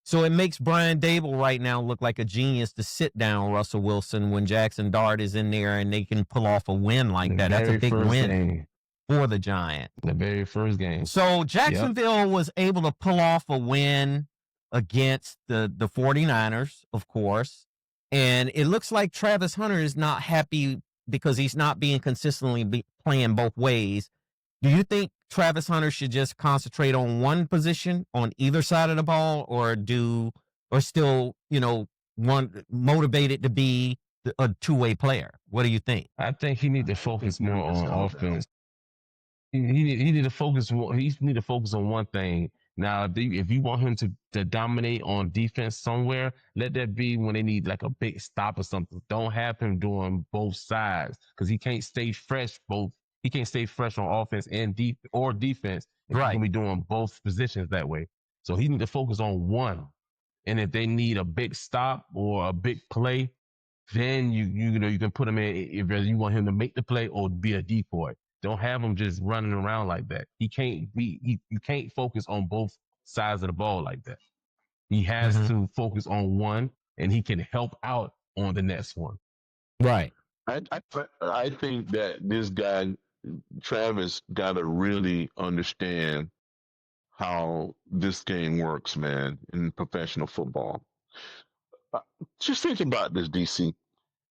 So it makes Brian Dable right now look like a genius to sit down Russell Wilson when Jackson Dart is in there and they can pull off a win like that. That's a big win for the Giants. The very first game. So Jacksonville was able to pull off a win against the 49ers, of course. And it looks like Travis Hunter is not happy because he's not being consistently playing both ways. Do you think Travis Hunter should just concentrate on one position on either side of the ball, or still, motivated to be a two-way player? What do you think? I think he need to focus more on offense. He need to focus. He need to focus on one thing. Now, if you want him to dominate on defense somewhere, let that be when they need like a big stop or something. Don't have him doing both sides because he can't stay fresh He can't stay fresh on offense and defense. He's going to be doing both positions that way. So he need to focus on one. And if they need a big stop or a big play, then you can put him in if you want him to make the play or be a decoy. Don't have him just running around like that. You can't focus on both sides of the ball like that. He has to focus on one, and he can help out on the next one. Right. I think that this guy, Travis, got to really understand how this game works, man, in professional football. Just think about this, DC.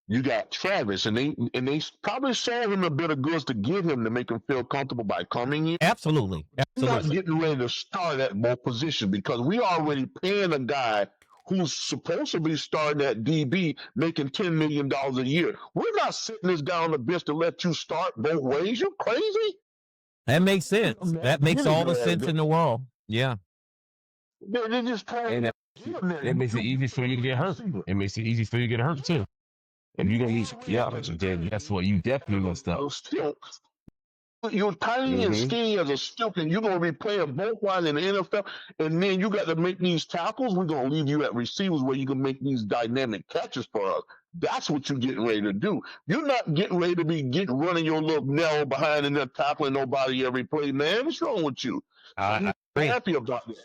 You got Travis, and they probably saw him a bit of goods to give him to make him feel comfortable by coming in. Absolutely. He's not getting ready to start at both positions because we already paying a guy who's supposed to be starting at DB making $10 million a year. We're not sitting this guy on the bench to let you start both ways. You crazy? That makes sense. That makes all the sense in the world. Yeah. They're just playing. It makes it easy for you to get hurt. It makes it easy for you to get hurt too. If you're going to then that's what you definitely must up. You're tiny and skinny as a stilk, and you're going to be playing both wide in the NFL, and then you got to make these tackles. We're going to leave you at receivers where you can make these dynamic catches for us. That's what you're getting ready to do. You're not getting ready to be running your little narrow behind and then tackling nobody every play, man. What's wrong with you? I'm happy about that.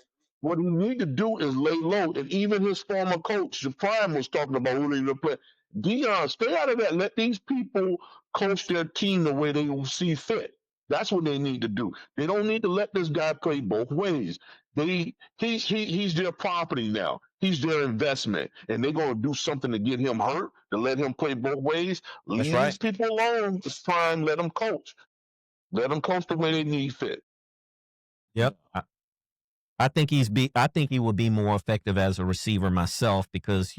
What you need to do is lay low, and even his former coach, Prime, was talking about who they need to play. Dion, stay out of that. Let these people coach their team the way they see fit. That's what they need to do. They don't need to let this guy play both ways. He's their property now. He's their investment, and they're going to do something to get him hurt, to let him play both ways. Leave these people alone. It's time. Let them coach. Let them coach the way they need fit. Yep. I think he would be more effective as a receiver myself because,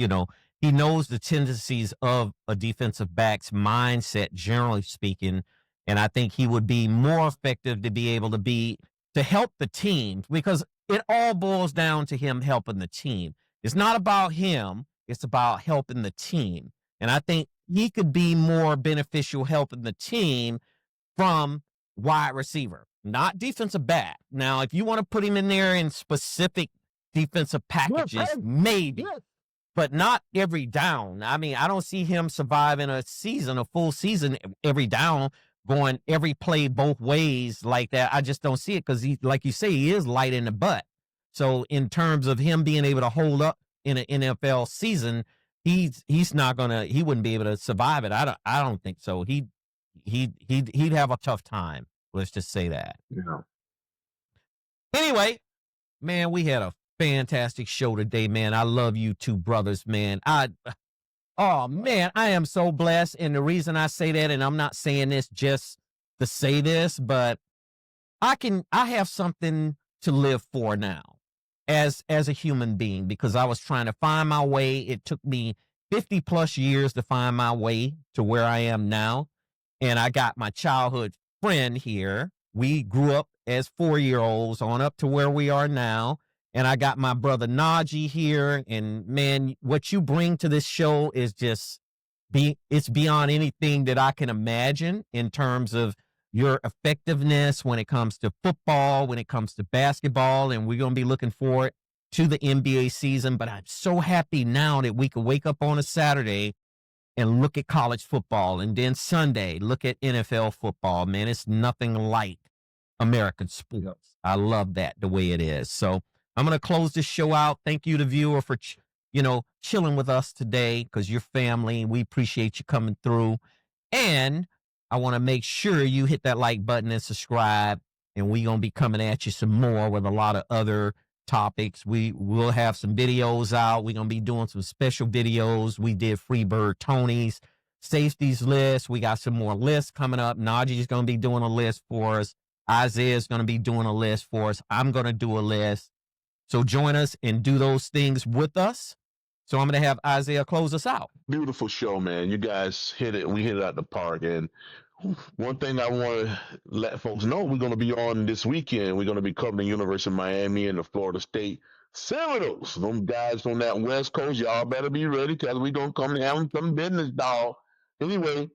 he knows the tendencies of a defensive back's mindset, generally speaking. And I think he would be more effective to be able to help the team because it all boils down to him helping the team. It's not about him. It's about helping the team. And I think he could be more beneficial helping the team from wide receiver, not defensive back. Now, if you want to put him in there in specific defensive packages, maybe. But not every down. I mean, I don't see him surviving a full season, every down, going every play both ways like that. I just don't see it because like you say, he is light in the butt. So in terms of him being able to hold up in an NFL season, he wouldn't be able to survive it. I don't think so. He'd have a tough time. Let's just say that. Yeah. Anyway, man, we had a fantastic show today, man. I love you two brothers, man. Oh man, I am so blessed. And the reason I say that, and I'm not saying this just to say this, but I have something to live for now as a human being, because I was trying to find my way. It took me 50 plus years to find my way to where I am now. And I got my childhood friend here. We grew up as 4-year-olds on up to where we are now. And I got my brother Najee here. And man, what you bring to this show is just it's beyond anything that I can imagine in terms of your effectiveness when it comes to football, when it comes to basketball. And we're going to be looking forward to the NBA season. But I'm so happy now that we can wake up on a Saturday and look at college football, and then Sunday, look at NFL football. Man, it's nothing like American sports. I love that the way it is. So I'm going to close this show out. Thank you, the viewer, for, chilling with us today, because you're family. We appreciate you coming through. And I want to make sure you hit that like button and subscribe. And we're going to be coming at you some more with a lot of other topics. We will have some videos out. We're going to be doing some special videos. We did Freebird Tony's safeties list. We got some more lists coming up. Najee is going to be doing a list for us. Isaiah is going to be doing a list for us. I'm going to do a list. So join us and do those things with us. So I'm going to have Isaiah close us out. Beautiful show, man. You guys hit it. We hit it out the park. And one thing I want to let folks know, we're going to be on this weekend. We're going to be covering the University of Miami and the Florida State Seminoles. Them guys on that West Coast, y'all better be ready, because we're going to come and have some business, dog. Anyway,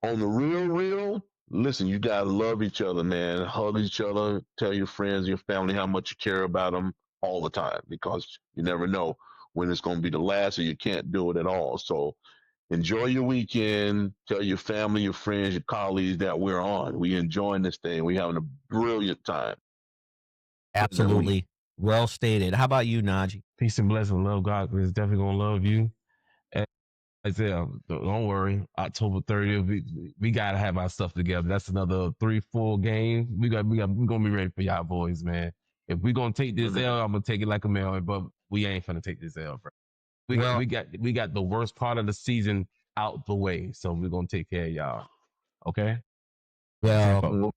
on the real, listen, you got to love each other, man. Hug each other. Tell your friends, your family how much you care about them all the time, because you never know when it's going to be the last, or you can't do it at all. So enjoy your weekend. Tell your family, your friends, your colleagues that we're on. We enjoying this thing. We having a brilliant time. Absolutely. Well stated. How about you, Najee? Peace and blessing. Love God. We're definitely going to love you. And Isaiah, don't worry. October 30th, we got to have our stuff together. That's another 3-4 games. We're going to be ready for y'all boys, man. If we're going to take this L, I'm going to take it like a man, but we ain't going to take this L, bro. We got the worst part of the season out the way, so we're going to take care of y'all. Okay? Well,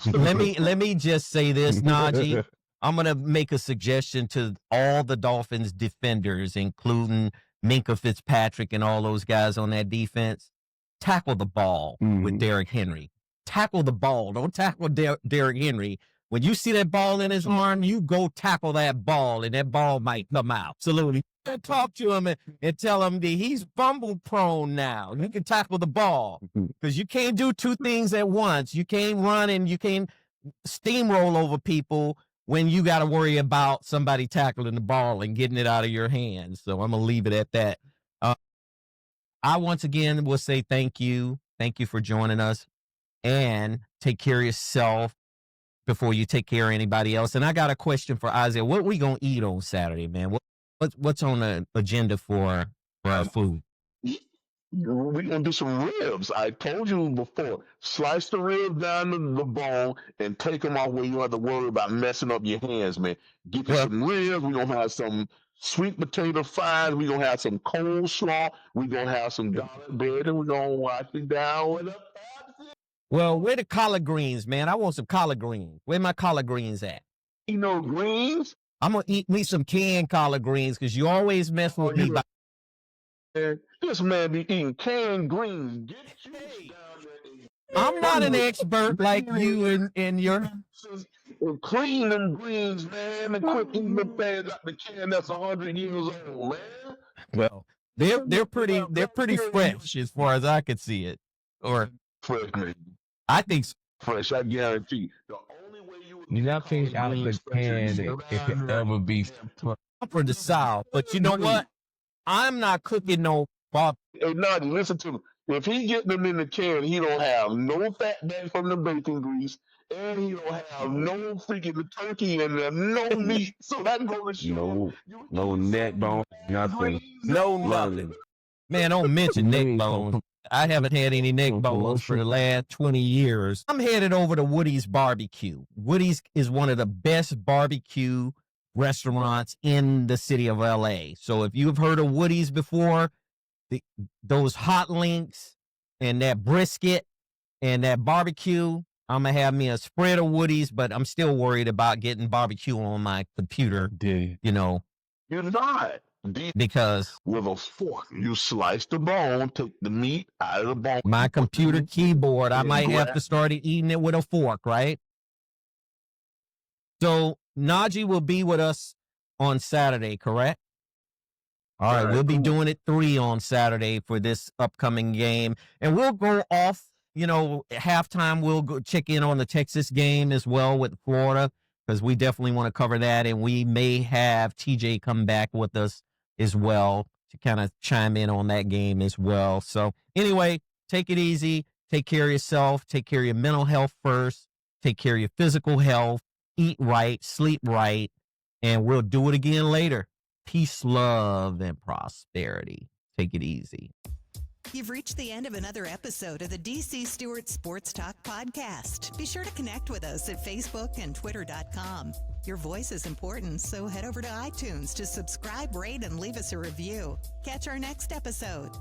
let me just say this, Najee. I'm going to make a suggestion to all the Dolphins defenders, including Minkah Fitzpatrick and all those guys on that defense. Tackle the ball with Derrick Henry. Tackle the ball. Don't tackle Derrick Henry. When you see that ball in his arm, you go tackle that ball, and that ball might come out. Absolutely. Talk to him and tell him that he's fumble prone now. You can tackle the ball, because you can't do two things at once. You can't run and you can't steamroll over people when you got to worry about somebody tackling the ball and getting it out of your hands. So I'm going to leave it at that. I once again will say thank you. Thank you for joining us, and take care of yourself before you take care of anybody else. And I got a question for Isaiah. What we going to eat on Saturday, man? What's on the agenda for our food? We're going to do some ribs. I told you before, slice the ribs down to the bone and take them off where you don't have to worry about messing up your hands, man. Get you some ribs. We're going to have some sweet potato fries. We're going to have some coleslaw. We're going to have some garlic bread, and we're going to wash it down with a Well, where the collard greens, man? I want some collard greens. Where my collard greens at? You know, greens? I'm going to eat me some canned collard greens, because you always mess with me. This man be eating canned greens. Get you down there. I'm not an expert like you and your... Clean them greens, man, and quit eating the things out the can that's 100 years old, man. Well, they're pretty fresh as far as I could see it. Or fresh, man. I think so. Fresh, I guarantee. The only way you not think out of the can if it ever be I'm from the South, but you know what? I'm not cooking no Bob. Hey, Najee, listen to me. If he get them in the can, he don't have no fat back from the bacon grease, and he don't have no freaking turkey and no meat. So that goes to show no neck bone, nothing. No nothing. Man, don't mention neck bones. I haven't had any neck bones for the last 20 years. I'm headed over to Woody's Barbecue. Woody's is one of the best barbecue restaurants in the city of LA. So if you've heard of Woody's before, those hot links and that brisket and that barbecue, I'm going to have me a spread of Woody's, but I'm still worried about getting barbecue on my computer, you know. You're not. Because with a fork, you slice the bone, take the meat out of the bone. My computer keyboard, I might have to start eating it with a fork, right? So Najee will be with us on Saturday, correct? All right, we'll be doing it 3 on Saturday for this upcoming game. And we'll go off, at halftime, we'll go check in on the Texas game as well with Florida, because we definitely want to cover that. And we may have TJ come back with us as well to kind of chime in on that game as well. So anyway, take it easy. Take care of yourself. Take care of your mental health first. Take care of your physical health. Eat right, sleep right, and we'll do it again later. Peace, love, and prosperity. Take it easy. You've reached the end of another episode of the DC Stewart Sports Talk Podcast. Be sure to connect with us at Facebook and Twitter.com. Your voice is important, so head over to iTunes to subscribe, rate, and leave us a review. Catch our next episode.